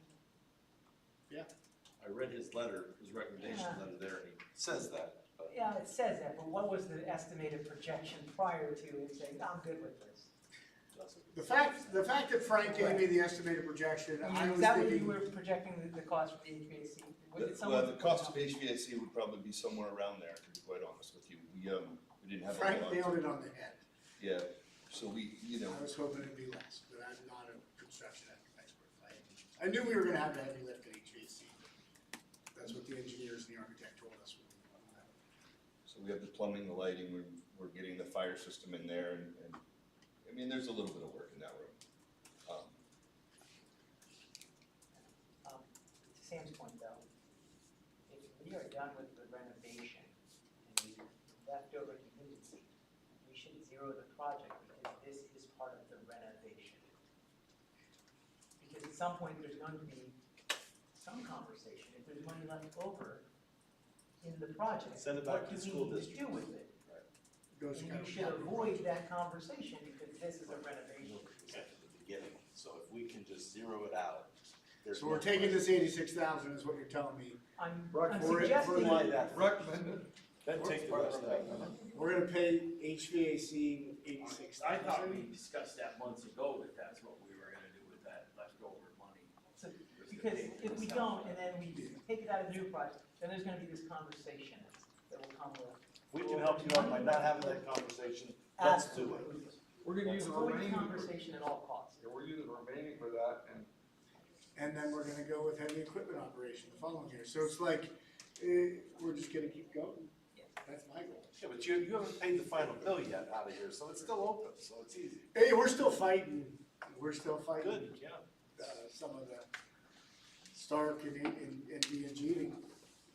Yeah. I read his letter, his recommendation letter there, and he says that, but yeah, it says that, but what was the estimated projection prior to it saying, I'm good with this? The fact that Frank gave me the estimated projection, I I mean, was is that what you thinking, were projecting the cost for the HVAC? Did Well, someone the put cost of down- HVAC would probably be somewhere around there, to be quite honest with you. We didn't have a Frank lot. nailed it on the head. Yeah, so we, I was hoping it'd be less, but I'm not a construction expert. I knew we were gonna have a heavy lift at HVAC. That's what the engineers and the architect told us. so we have the plumbing, the lighting, we're getting the fire system in there and, I mean, there's a little bit of work in that room. To Sam's point though, if we are done with the renovation and we left over contingency, we should zero the project because this is part of the renovation. Because at some point, there's going to be some conversation, if there's money left over in the project, Send it back what to do the school we need to district. do with it? Goes And kind you of should capital avoid project. that conversation because this is a renovation. At the beginning, so if we can just zero it out, there's. So we're taking this 86,000 is what you're telling me. I'm For it- suggesting. Why that? Recommended. Then take the rest out. We're gonna pay HVAC 86,000. I thought we discussed that months ago, that that's what we were gonna do with that leftover money. So, because if we don't, and then we take it out of the new project, then there's gonna be this conversation that will come with. If we can help you out by not having that conversation, let's do it. Absolutely. We're gonna use the Avoid remaining, conversation at all costs. yeah, we're using the remaining for that, and And then we're gonna go with heavy equipment operation the following year. So it's like, we're just gonna keep going. That's my goal. Yeah, but you haven't paid the final bill yet out of here, so it's still open, so it's easy. Hey, we're still fighting. We're still fighting. Good, yeah. Some of the Stark and D&G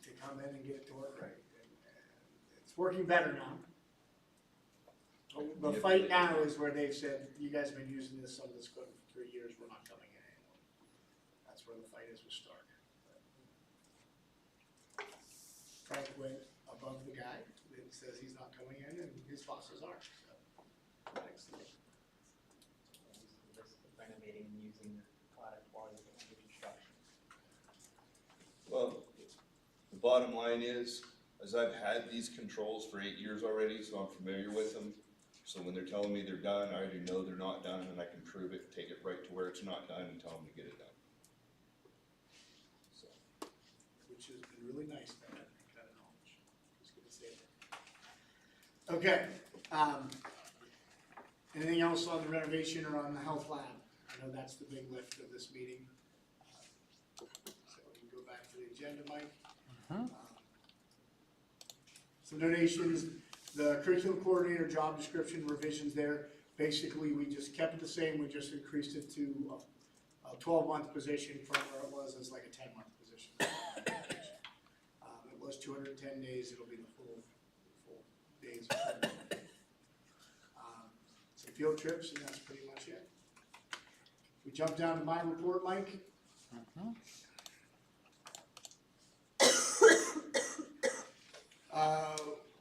to come in and get it to work right. And it's working better now. The fight now is where they've said, you guys have been using some of this equipment for 3 years, we're not coming in anymore. That's where the fight is with Stark. Frank went above the guy and says he's not coming in, and his bosses are, so. Renovating and using the product while you're doing the construction. Well, the bottom line is I've had these controls for 8 years already, so I'm familiar with them. So when they're telling me they're done, I already know they're not done, and I can prove it, take it right to where it's not done and tell them to get it done. So, Which has been really nice to have that kind of knowledge. Just gonna say that. Okay, anything else on the renovation or on the health lab? I know that's the big lift of this meeting. So we can go back to the agenda, Mike. Some donations, the curriculum coordinator job description revisions there. Basically, we just kept it the same, we just increased it to a 12-month position from where it was as like a 10-month position. It was 210 days, it'll be the full days. Some field trips, and that's pretty much it. We jump down to my report, Mike.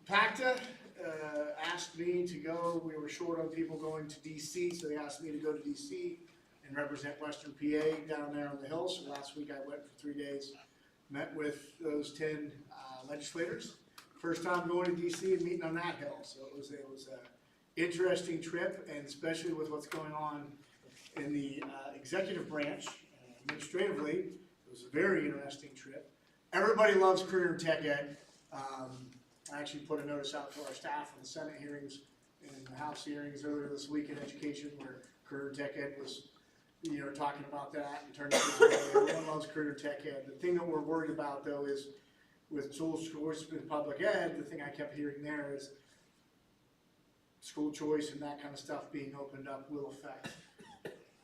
PACTA asked me to go, we were short on people going to DC, so they asked me to go to DC and represent Western PA down there on the Hill. So last week I went for 3 days, met with those 10 legislators. First time going to DC and meeting on that Hill, so it was a interesting trip, and especially with what's going on in the executive branch, administratively, it was a very interesting trip. Everybody loves career and tech ed. I actually put a notice out to our staff in the Senate hearings and the House hearings earlier this week in education where career and tech ed was, talking about that in terms of everyone loves career and tech ed. The thing that we're worried about though is with school choice and public ed, the thing I kept hearing there is school choice and that kind of stuff being opened up will affect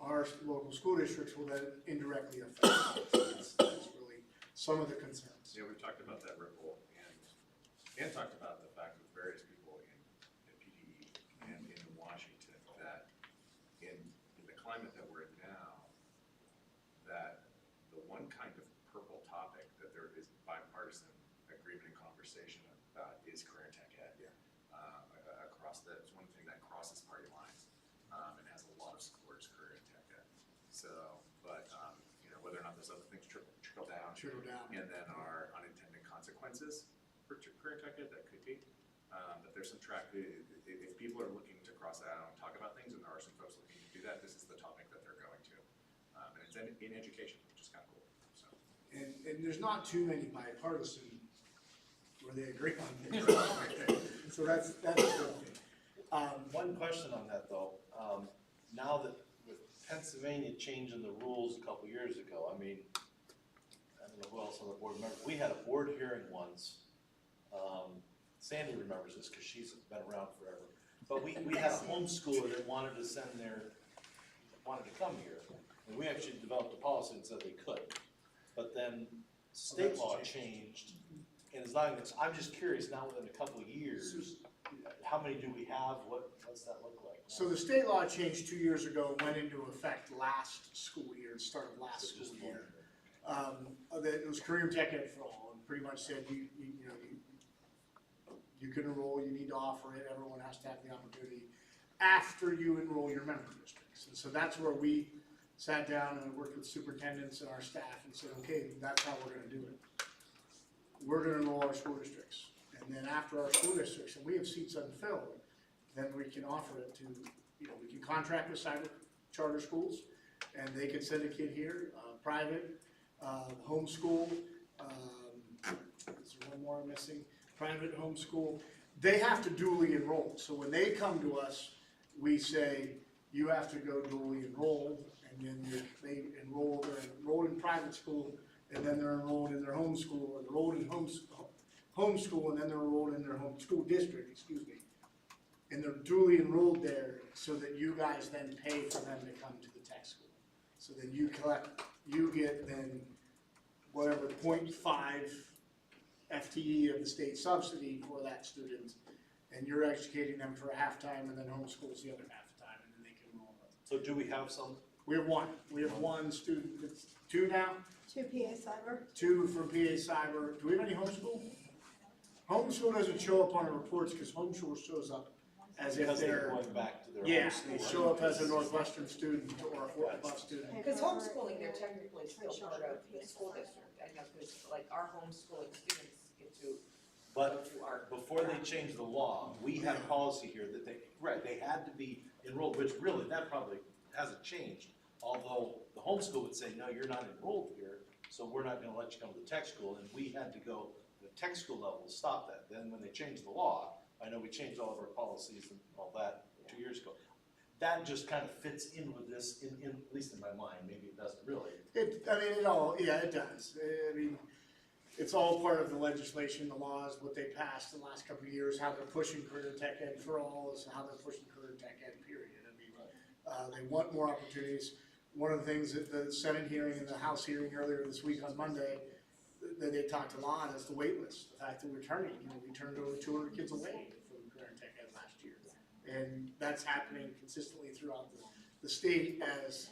our local school districts, will then indirectly affect us. That's really some of the concerns. Yeah, we've talked about that ripple and talked about the fact with various people in PDE and in Washington that in the climate that we're in now, that the one kind of purple topic that there is bipartisan agreement and conversation about is career and tech ed. It's one thing that crosses party lines and has a lot of supporters, career and tech ed. So, but whether or not those other things trickle down, Trickle down. and then our unintended consequences career tech ed, that could be. But there's some track, if people are looking to cross that out and talk about things, and there are some folks looking to do that, this is the topic that they're going to. And it's in education, which is kind of cool, so. And there's not too many bipartisan where they agree on things. So that's a good thing. One question on that though, now that with Pennsylvania changing the rules a couple years ago, I mean, I don't know who else on the board remembers, we had a board hearing once. Sandy remembers this because she's been around forever. But we had a homeschooler that wanted to wanted to come here. And we actually developed a policy and said they could. But then state law changed. And it's not even, I'm just curious now within a couple of years, how many do we have? What's that look like? So the state law changed 2 years ago, went into effect last school year, start of last So just school year. wondering. It was career tech ed for all, and pretty much said you can enroll, you need to offer it, everyone has to have the opportunity after you enroll your member districts. And so that's where we sat down and worked with superintendents and our staff and said, okay, that's how we're gonna do it. We're gonna enroll our school districts. And then after our school districts, and we have seats unfilled, then we can offer it to, we can contract with cyber charter schools, and they can send a kid here, private, homeschool, is there one more I'm missing? Private homeschool. They have to duly enroll. So when they come to us, we say, you have to go duly enrolled, and then they're enrolled in private school, and then they're enrolled in their homeschool, or enrolled in homeschool, and then they're enrolled in their home school district, and they're duly enrolled there, so that you guys then pay for them to come to the tech school. So then you get then whatever 0.5 FTE of the state subsidy for that student, and you're educating them for a half-time, and then homeschool's the other half-time, and then they can enroll them. So do we have some? We have one student, it's two now, 2 PA Cyber. two from PA Cyber. Do we have any homeschool? Homeschool doesn't show up on the reports, because homeschool shows up as if Because they're they're, going back to their yeah, home they school. show up as a Northwestern student or a Fort Buff student. Because homeschooling, they're technically still part of the school district, I know, because like our homeschooling students get to But before they changed the law, we had a policy here that they had to be enrolled, which really, that probably hasn't changed. Although the homeschool would say, no, you're not enrolled here, so we're not gonna let you come to the tech school, and we had to go to the tech school level to stop that. Then when they changed the law, I know we changed all of our policies and all that 2 years ago. That just kind of fits in with this, at least in my mind, maybe it doesn't really. It does. I mean, it's all part of the legislation, the laws, what they passed in the last couple of years, how they're pushing career tech ed for all, is how they're pushing career tech ed, period. I mean, they want more opportunities. One of the things that the Senate hearing and the House hearing earlier this week on Monday, that they talked a lot is the wait list, the fact that we're turning, we turned over 200 kids away from career tech ed last year. And that's happening consistently throughout the state as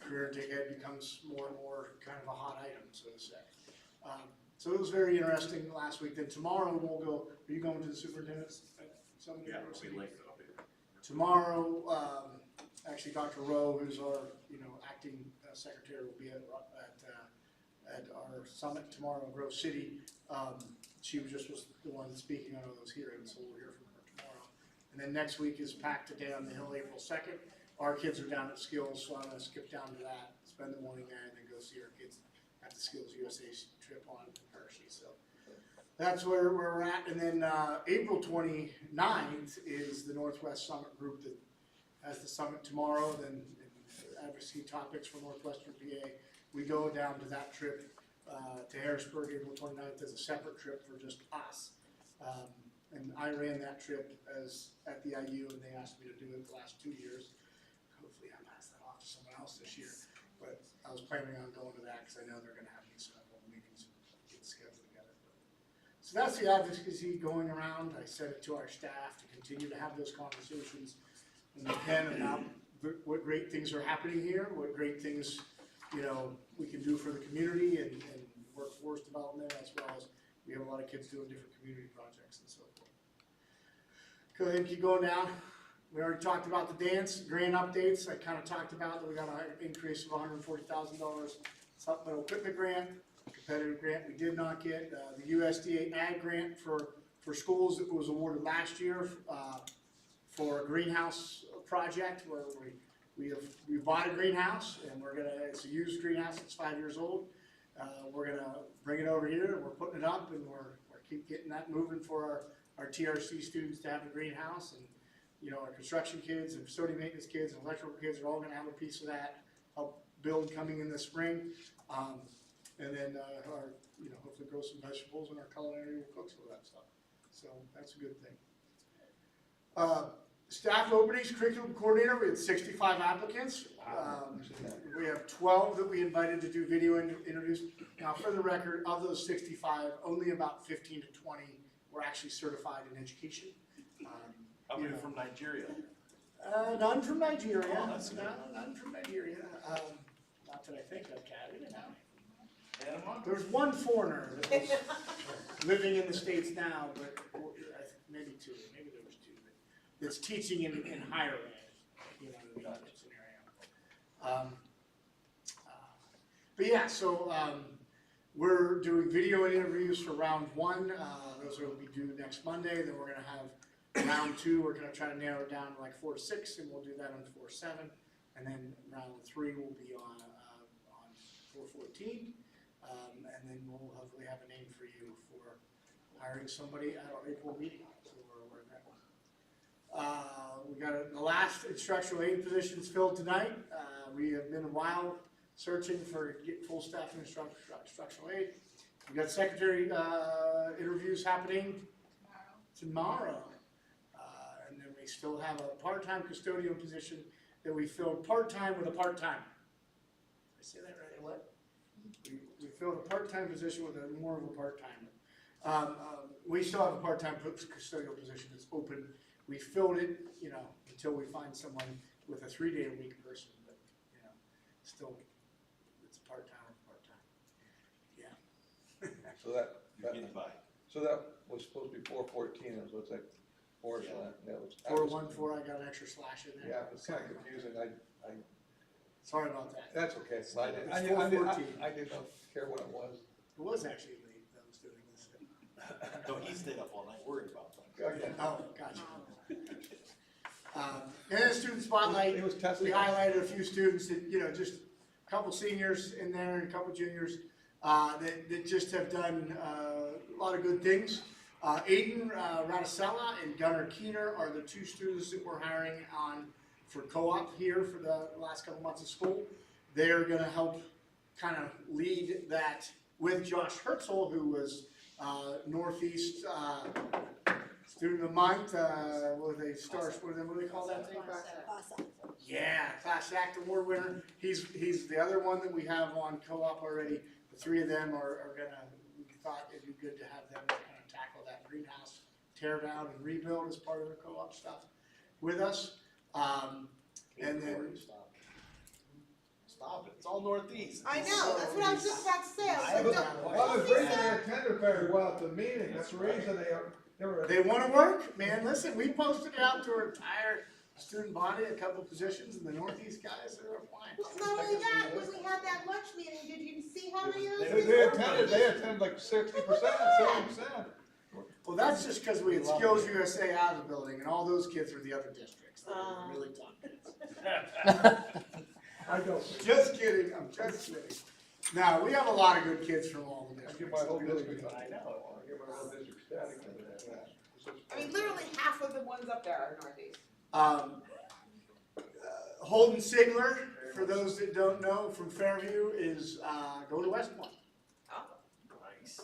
career tech ed becomes more and more kind of a hot item, so to say. So it was very interesting last week. Then tomorrow we'll go, are you going to the superintendent's? Yeah, it'll be late though. Tomorrow, actually Dr. Rowe, who's our, acting secretary, will be at our summit tomorrow in Grove City. She was the one speaking on all those hearings, so we'll hear from her tomorrow. And then next week is Pack Today on the Hill, April 2nd. Our kids are down at Skills, so I'm gonna skip down to that, spend the morning there, and then go see our kids at the Skills USA trip on Hershey. So that's where we're at. And then April 29th is the Northwest Summit group that has the summit tomorrow. Then advocacy topics for Northwestern PA. We go down to that trip to Harrisburg April 29th as a separate trip for just us. And I ran that trip at the IU, and they asked me to do it the last 2 years. Hopefully I pass that off to someone else this year. But I was planning on going to that because I know they're going to have these couple of meetings and get scheduled together. So that's the advocacy going around. I said it to our staff to continue to have those conversations when we can about what great things are happening here, what great things we can do for the community and workforce development, as well as we have a lot of kids doing different community projects and so forth. Go ahead and keep going down. We already talked about the dance grant updates. I kind of talked about that we got an increase of $140,000 supplemental equipment grant. competitive grant. We did not get the USDA Ag grant for schools that was awarded last year for a greenhouse project where we bought a greenhouse and it's a used greenhouse, it's 5 years old. We're gonna bring it over here and we're putting it up and we're keep getting that moving for our TRC students to have a greenhouse, and you know, our construction kids and facility maintenance kids and electrical kids are all gonna have a piece of that, help build coming in the spring. And then our, you know, hopefully grow some vegetables, and our culinary will cook some of that stuff. So that's a good thing. Staff openings, curriculum coordinator, we had 65 applicants. We have 12 that we invited to do video interviews. Now, for the record, of those 65, only about 15 to 20 were actually certified in education. How many from Nigeria? None from Nigeria. Oh, that's good. None from Nigeria. Not that I think of, Kat. We didn't have any. Panama? There's one foreigner that was living in the States now, but maybe two, maybe there was two, that's teaching in higher ed, you know, in that scenario. But yeah, so we're doing video interviews for round one. Those will be due next Monday. Then we're gonna have round two. We're gonna try to narrow it down to like 4 to 6, and we'll do that on 4-7. And then round three will be on 4-14. And then we'll hopefully have a name for you for hiring somebody at our April meeting. So we're aware of that. We got the last instructional aid positions filled tonight. We have been a while searching for full staff in instructional aid. We got secretary interviews happening tomorrow. And then we still have a part-time custodial position that we filled part-time with a part-time. Did I say that right? What? We filled a part-time position with more of a part-timer. We still have a part-time custodial position that's open. We filled it, you know, until we find someone with a 3-day-a-week person, but, you know, still, it's a part-time. Yeah. So that Getting by. So that was supposed to be 414, so it's like 4, so that was. 414, I got an extra slash in there. Yeah, it's kind of confusing, Sorry about that. that's okay. It's I 414. I didn't care what it was. It was actually late that I was doing this. No, he stayed up all night worried about that. Oh, gotcha. And then student spotlight, It was testing. we highlighted a few students that, you know, just a couple seniors in there and a couple juniors that just have done a lot of good things. Aiden Radicella and Gunnar Keener are the 2 students that we're hiring on for co-op here for the last couple months of school. They're gonna help kind of lead that with Josh Herzl, who was Northeast Student of the Month, what do they call that thing? Awesome. Yeah, Class Act Award winner. He's the other one that we have on co-op already. The 3 of them are gonna, we thought it'd be good to have them kind of tackle that greenhouse tear down and rebuild as part of their co-op stuff with us. And then. Stop it, it's all Northeast. I know, that's what I was just about to say. I was like, Well, I was reading they attended very well at the meeting, that's the reason they were. They want to work, man. Listen, we posted it out to our entire student body, a couple positions, and the Northeast guys are applying. Well, not only that, when we had that lunch meeting, did you see how many of those They kids were? attended like 60%, 70%. Well, that's just because we had Skills USA out of the building, and all those kids are the other districts. They're really tough kids. I don't. Just kidding, I'm just kidding. Now, we have a lot of good kids from all the I give districts. my whole We really district, do. I give my whole district static. I mean, literally half of the ones up there are Northeast. Holden Sigler, for those that don't know, from Fairview, is go to West Point. Oh,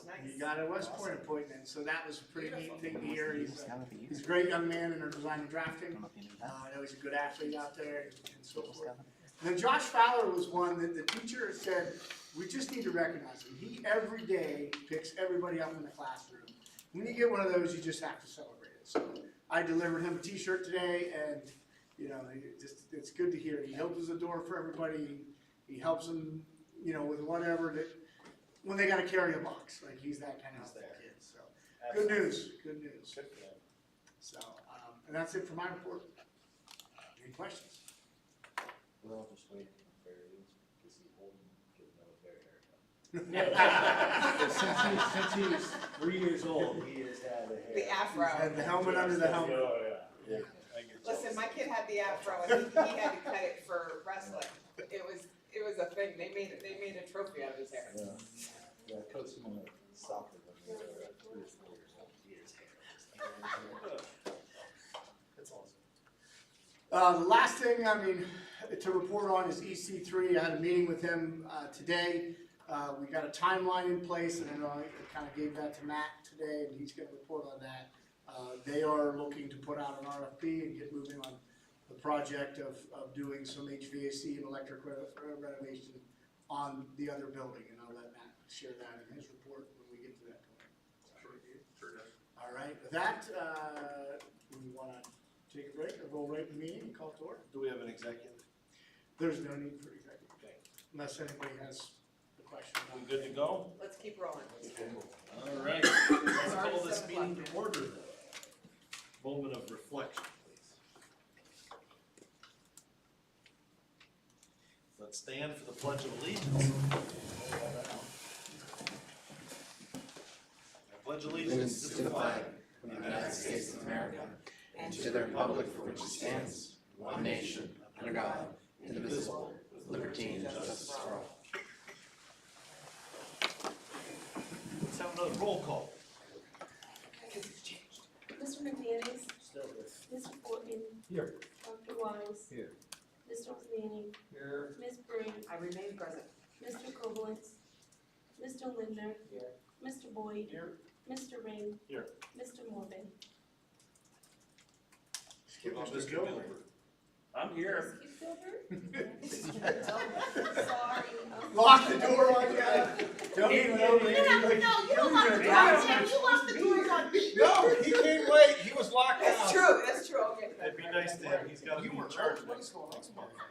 Nice. He got a West Point appointment, so that was a pretty neat thing to hear. He's a great young man in our design and drafting. I know he's a good athlete out there and so forth. And then Josh Fowler was one that the teacher said, we just need to recognize him. He every day picks everybody up in the classroom. When you get one of those, you just have to celebrate it. So I delivered him a t-shirt today, and you know, it's good to hear. He opens the door for everybody. He helps them, you know, with whatever that, when they got to carry a box. Like he's that kind of kid. So good news. Good news. Good for them. So and that's it for my report. Any questions? We're all just waiting for Fairview to see Holden give another fair haircut. Since he was 3 years old, he has had a hair. The afro. And the helmet under the helmet. Oh, yeah. I get jealous. Listen, my kid had the afro and he had to cut it for wrestling. It was a thing. They made a trophy out of his hair. Yeah, yeah, I coached him on soccer when he was 3 or 4 years old. He has hair. That's awesome. The last thing, to report on is EC3. I had a meeting with them today. We got a timeline in place, and I know I kind of gave that to Matt today, and he's going to report on that. They are looking to put out an RFP and get moving on the project of doing some HVAC and electric renovation on the other building, and I'll let Matt share that in his report when we get to that point. Sure does. All right, with that, we want to take a break or go right in the meeting and call to order? Do we have an executive? There's no need for executive, Okay. unless anybody has a question. We good to go? Let's keep rolling. All right, let's call this meeting to order then. Moment of reflection, please. Let's stand for the Pledge of Allegiance. I pledge allegiance to the flag of the United States of America and to the republic for which it stands, one nation, under God, indivisible, with liberty and justice for all. Let's have another roll call. Mr. McManus, Still with. Mr. Fortman. Here. Dr. Wise. Here. Mr. Manning, Here. Ms. Breen, I remain present. Mr. Koblenz, Mr. Lindner. Here. Mr. Boyd. Here. Mr. Ring. Here. Mr. Morvan. Skip Mr. Mr. Gilbert. Gilbert. I'm here. Sorry. Lock the door on you. Don't even open it. No, you don't lock the door on him, you lock the doors on me. No, he came late, he was locked out. That's true, okay. It'd be nice to have, he's gotta be in charge next month.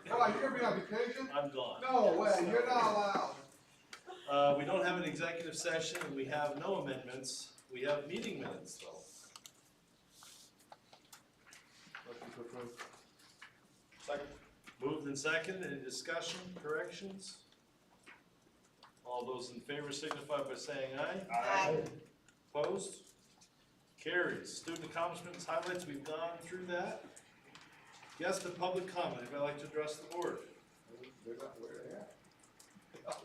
Oh, you're gonna be on vacation? I'm gone. No way, you're not allowed. We don't have an executive session and we have no amendments. We have meeting minutes though. Looking for approval. Second. Moved and second, any discussion, corrections? All those in favor signify by saying aye. Aye. Opposed? Carries. Student accomplishments, highlights, we've gone through that. Guest and public comment, if I'd like to address the board. They're not where they are.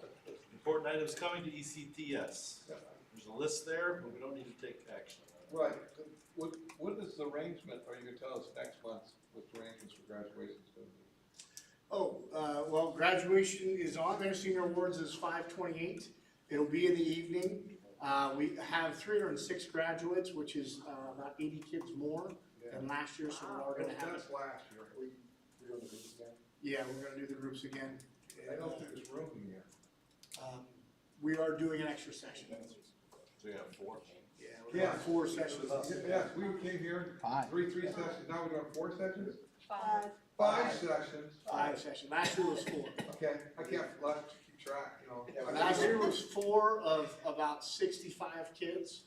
Important items coming to ECTS. There's a list there, but we don't need to take action on Right, what is the arrangement, are you gonna tell us next month what the arrangements for graduation is gonna be? Well, graduation is on there, senior awards is 5/28. It'll be in the evening. We have 306 graduates, which is about 80 kids more than last year, so we are gonna have. That's last year. We're doing the groups again? Yeah, we're gonna do the groups again. I don't think there's room here. We are doing an extra session. So you have 4? Yeah, we're doing 4 sessions. Yes, we came here, Five. three sessions, now we're doing 4 sessions? Five. 5 sessions. 5 sessions. Last year was 4. Okay, I can't keep track, you know. Last year was 4 of about 65 kids.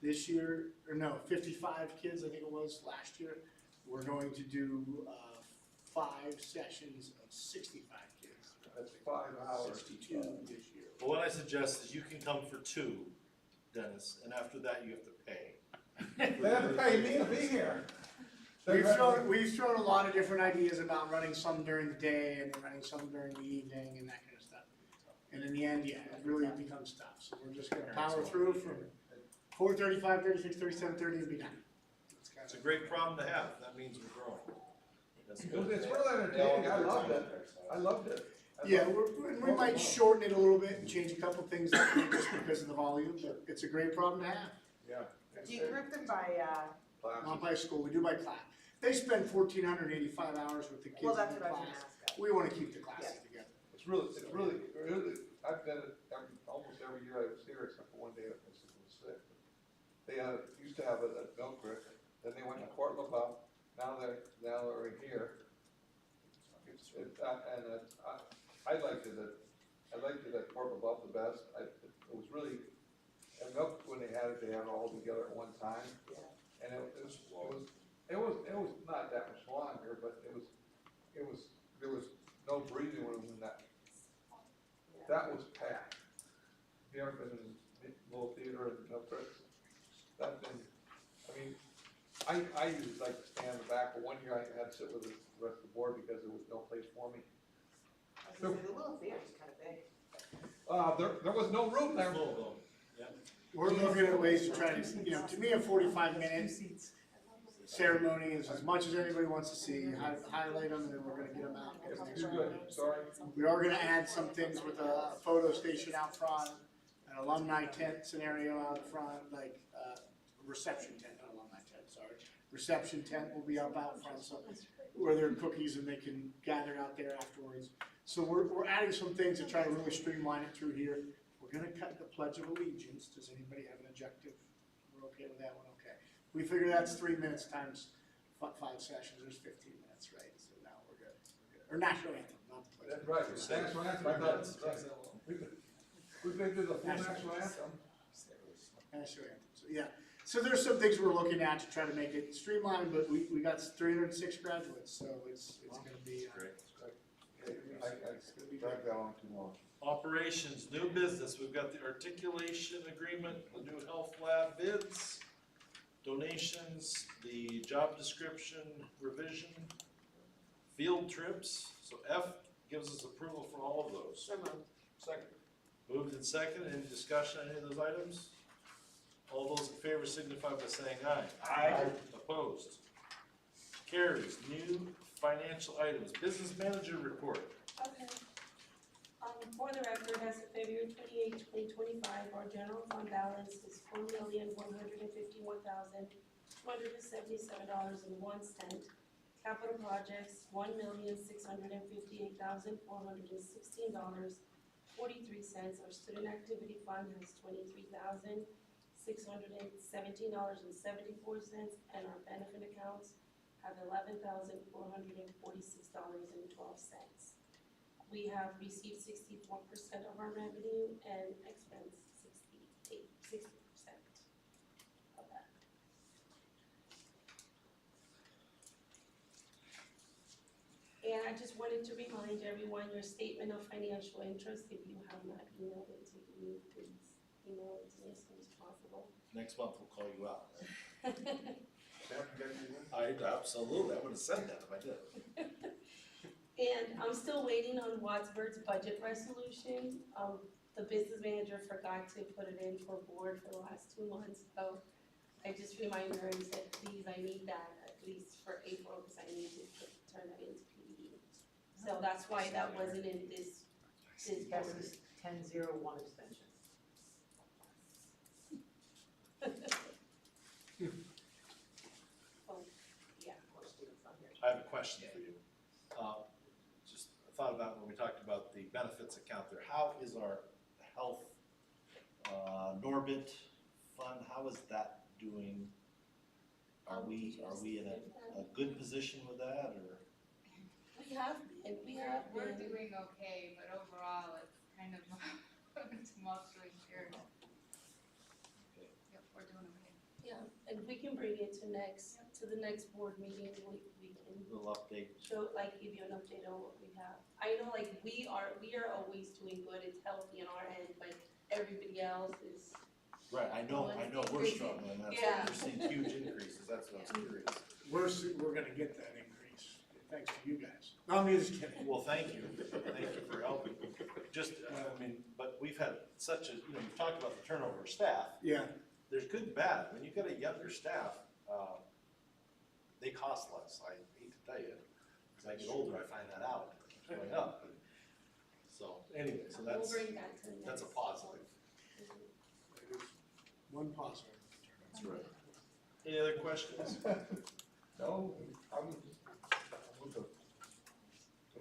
This year, or no, 55 kids, I think it was last year. We're going to do 5 sessions of 65 kids. That's 5 hours. 62 this year. Well, what I suggest is you can come for 2, Dennis, and after that you have to pay. They have to pay me to be here. We've thrown a lot of different ideas about running some during the day and then running some during the evening and that kind of stuff. And in the end, yeah, it really becomes tough. So we're just gonna power through from 4:30, 5:30, 6:30, 7:30 and be done. It's a great problem to have, that means we're growing. That's good. It's really entertaining, I loved it, I loved it. Yeah, we might shorten it a little bit and change a couple things just because of the volume, but it's a great problem to have. Yeah. Do you group them by, Not by school, we do by class. They spend 1,485 hours with the kids in well, the that's what I was gonna class. ask. We wanna keep the classes together. It's really, I've done it almost every year I was here, except for one day I was sick. They used to have it at Milk Creek, then they went to Port LaBeouf, now they're in here. I liked it at Port LaBeouf the best. It was really, at Milk, when they had it all together at one time. And it was not that much longer, but there was no breathing room in that. That was packed. you ever been in the little theater in Milford? That's been, I mean, I usually like to stand in the back, but one year I had to sit with the rest of the board because there was no place for me. I was gonna say, the little theater's kind of big. There was no room there. We're looking at ways to try to, you know, to me, a 45-minute ceremony is as much as anybody wants to see. Highlight them, and then we're gonna get them out. It's too good, sorry. We are gonna add some things with a photo station out front, an alumni tent scenario out front, like reception tent, not alumni tent, sorry. Reception tent will be up out front, so where there are cookies and they can gather out there afterwards. So we're adding some things to try to really streamline it through here. We're gonna cut the Pledge of Allegiance. Does anybody have an objective? We're okay with that one, okay. We figure that's 3 minutes times 5 sessions, there's 15 minutes, right? So now we're good. Or national anthem, not the Pledge. That's right, national anthem, I thought, we've been through the full national anthem. National anthem, so yeah. So there's some things we're looking at to try to make it streamlined, but we got 306 graduates, so it's gonna be. I dragged that on too long. Operations, new business, we've got the articulation agreement, the new health lab bids, donations, the job description revision, field trips. So F gives us approval for all of those. So moved. Second. Moved and second, any discussion on any of those items? All those in favor signify by saying aye. Aye. Opposed? Carries. New financial items, business manager report. Okay. For the record, as of February 28, 2025, our general fund balance is $4,151,277.01. Capital projects, $1,658,416.43. Our student activity fund has $23,617.74, and our benefit accounts have $11,446.12. We have received 64% of our revenue and expense 60% of that. And I just wanted to remind everyone, your statement of financial interest, if you have not emailed it to me, please email it to me as soon as possible. Next month we'll call you out. Absolutely, I would have said that if I did. And I'm still waiting on Wattsburg's budget resolution. The business manager forgot to put it in for board for the last 2 months, so I just reminded her and said, please, I need that at least for April, because I need to turn that into PDD. So that's why that wasn't in this Yes, board. it's 1001 extension. Oh, yeah. I have a question for you. Just thought about when we talked about the benefits account there, how is our health, Norbit fund, how is that doing? Are we in a good position with that, or? We have been. We're doing okay, but overall it's kind of tumultuous here. Yep, we're doing okay. Yeah, and we can bring it to the next board meeting, we can Little update. show, like, give you an update on what we have. I know, like, we are always doing good, it's healthy on our end, but everybody else is. Right, I know we're struggling, that's, Yeah. we're seeing huge increases, that's what I was curious. We're gonna get that increase, thanks to you guys. No, I'm just kidding. Well, thank you for helping. Just, I mean, but we've had such a, you've talked about the turnover of staff. Yeah, There's good and bad. When you've got a younger staff, they cost less. I hate to tell you, as I get older, I find that out. It keeps going up. So anyway, so We'll that's bring that to the next. a positive. one positive. That's right. Any other questions? No,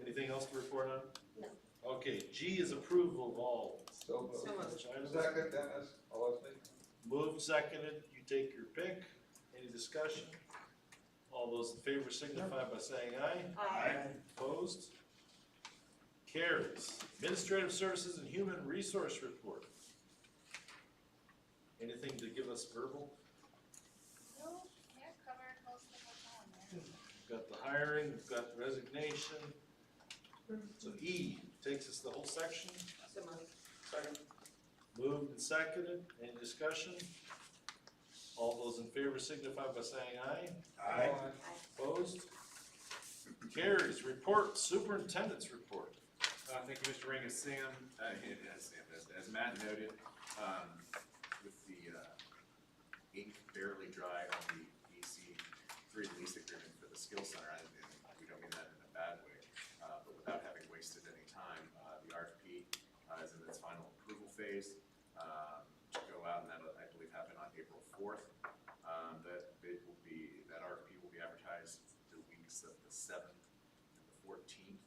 Anything else to report on? No. Okay, G is approval of all. so moved. items. Second, Dennis, all else Moved, seconded, you take your pick. Any discussion? All those in favor signify by saying aye. Aye. Opposed? Carries. Administrative Services and Human Resource Report. Anything to give us verbal? No, yeah, covered most of what's on there. We've got the hiring, we've got the resignation. So E takes us the whole section. So moved. Second. Moved and seconded, any discussion? All those in favor signify by saying aye. Aye. Opposed? Carries. Report, superintendent's report. Thank you, Mr. Ring. As Matt noted, with the ink barely dry on the EC3 lease agreement for the skill center, and we don't mean that in a bad way, but without having wasted any time, the RFP is in its final approval phase to go out, and that'll, I believe, happen on April 4th. That RFP will be advertised the weeks of the 7th and the 14th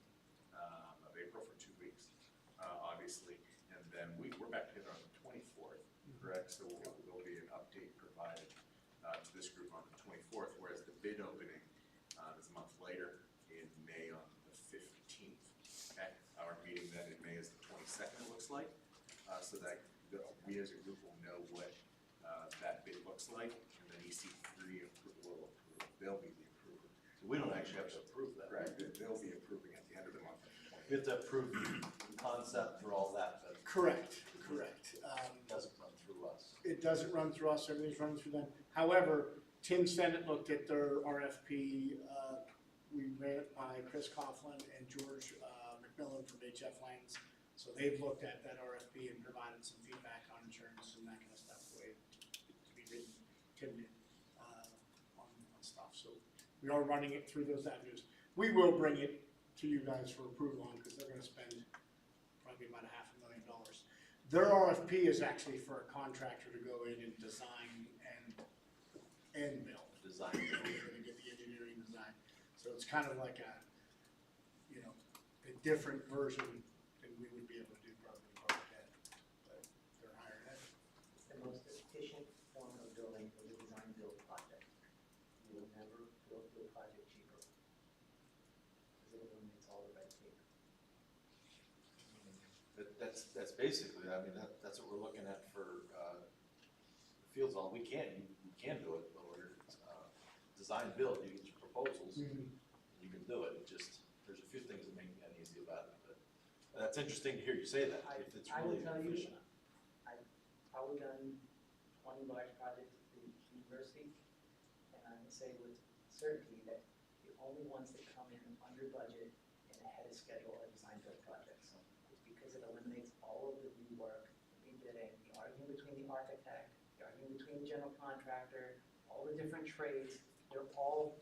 of April for 2 weeks, obviously. And then we're back together on the 24th, correct? So there'll be an update provided to this group on the 24th, whereas the bid opening is a month later in May on the 15th. Okay, our meeting then in May is the 22nd, it looks like, so that we as a group will know what that bid looks like, and then EC3 will approve. They'll be the approver. So we don't actually have to approve that. Correct, they'll be approving at the end of the month. We have to approve the concept for all that, but Correct. it doesn't run through us. It doesn't run through us, everything's running through them. However, Tim Sennett looked at their RFP, we ran it by Chris Coughlin and George McMillan from HF Lanes. So they've looked at that RFP and provided some feedback on insurance and that kind of stuff, the way to be written, Tim did, on stuff. So we are running it through those avenues. We will bring it to you guys for approval on, because they're gonna spend probably about $500,000. Their RFP is actually for a contractor to go in and design and build. Design. They're gonna get the engineering design. So it's kind of like a different version than we would be able to do probably ahead. But they're hired at. It's the most efficient form of building for the design build project. You will never build a project cheaper. Because it eliminates all the red tape. That's basically, I mean, that's what we're looking at for, the fields all, we can do it, but we're, design build, you get your proposals, you can do it, there's a few things that make me uneasy about it, but that's interesting to hear you say that, if it's I will really tell you, efficient. I've probably done 20 large projects at the university, and I can say with certainty that the only ones that come in under budget and ahead of schedule are design build projects. It's because it eliminates all of the rework, rebidding, the arguing between the architect, the arguing between the general contractor, all the different trades, they're all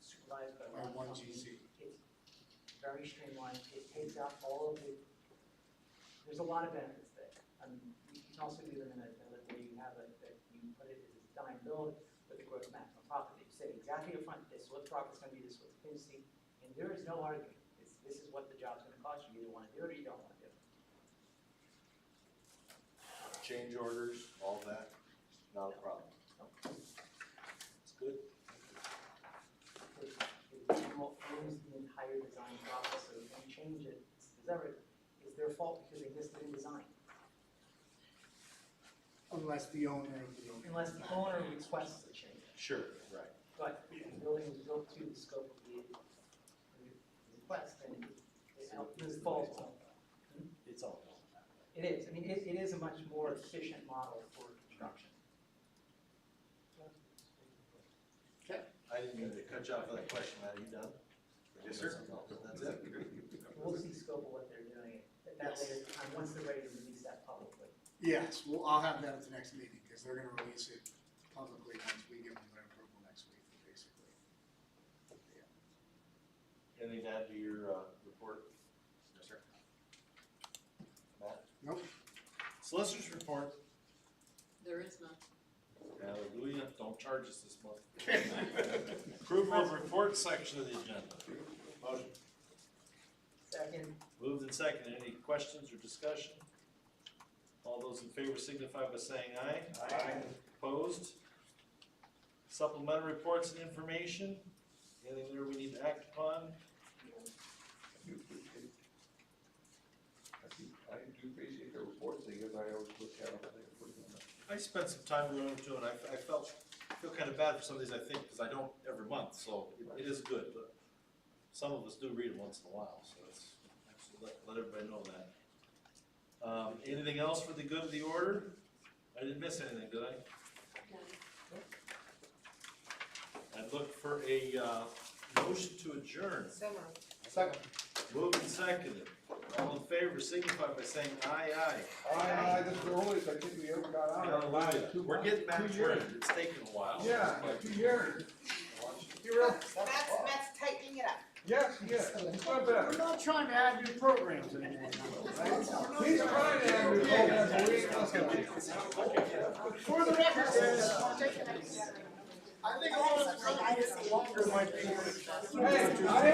supervised by one company. GC. It's very streamlined, it takes out all of the, there's a lot of benefits there. You can also do them in a where you have that you put it as a design build with the gross maximum profit. You say exactly up front, this is what the profit's gonna be, this is what the contingency, and there is no argument. This is what the job's gonna cost you, you either wanna do it or you don't wanna do it. Change orders, all that, not a problem. It's good. It owns the entire design process, so if you change it, it's their fault because they missed it in design. Unless the owner of the Unless the owner requests a change. Sure, right. But the building was built to the scope of the request, and it falls on. It's all. It is, I mean, it is a much more efficient model for construction. Okay. I didn't mean to cut you off for that question, Matt, are you done? Yes, sir. That's it. We'll see scope of what they're doing at that later time, once they're ready to release that publicly. Yes, well, I'll have that at the next meeting, because they're gonna release it publicly once we give them their approval next week, basically. Anything to add to your, report? Yes, sir. Matt? Nope. Solicitor's report. There is none. Hallelujah, don't charge us this month. Approval of report section of the agenda. Motion. Second. Moved and seconded. Any questions or discussion? All those in favor signify by saying aye. Aye. Opposed? Supplementary reports and information. Anything there we need to act upon? I do appreciate the reports, because I always look at them, I think we're doing that. I spent some time going through it, I feel kind of bad for some of these, I think, because I don't every month, so it is good, but some of us do read it once in a while, so it's, let everybody know that. Anything else for the good of the order? I didn't miss anything, did I? I'd look for a, motion to adjourn. So moved. Second. Moved and seconded. All in favor signify by saying aye, aye. I this is the earliest I think we ever got out of our last 2 months. We're getting back 2 to years. it. It's taking a while. Yeah, 2 years. Matt's tightening it up. Yes, yes, it's not bad. We're not trying to add new programs anymore. He's trying to have your program, but we ain't listening. For the record, I think a little longer might be. Hey, I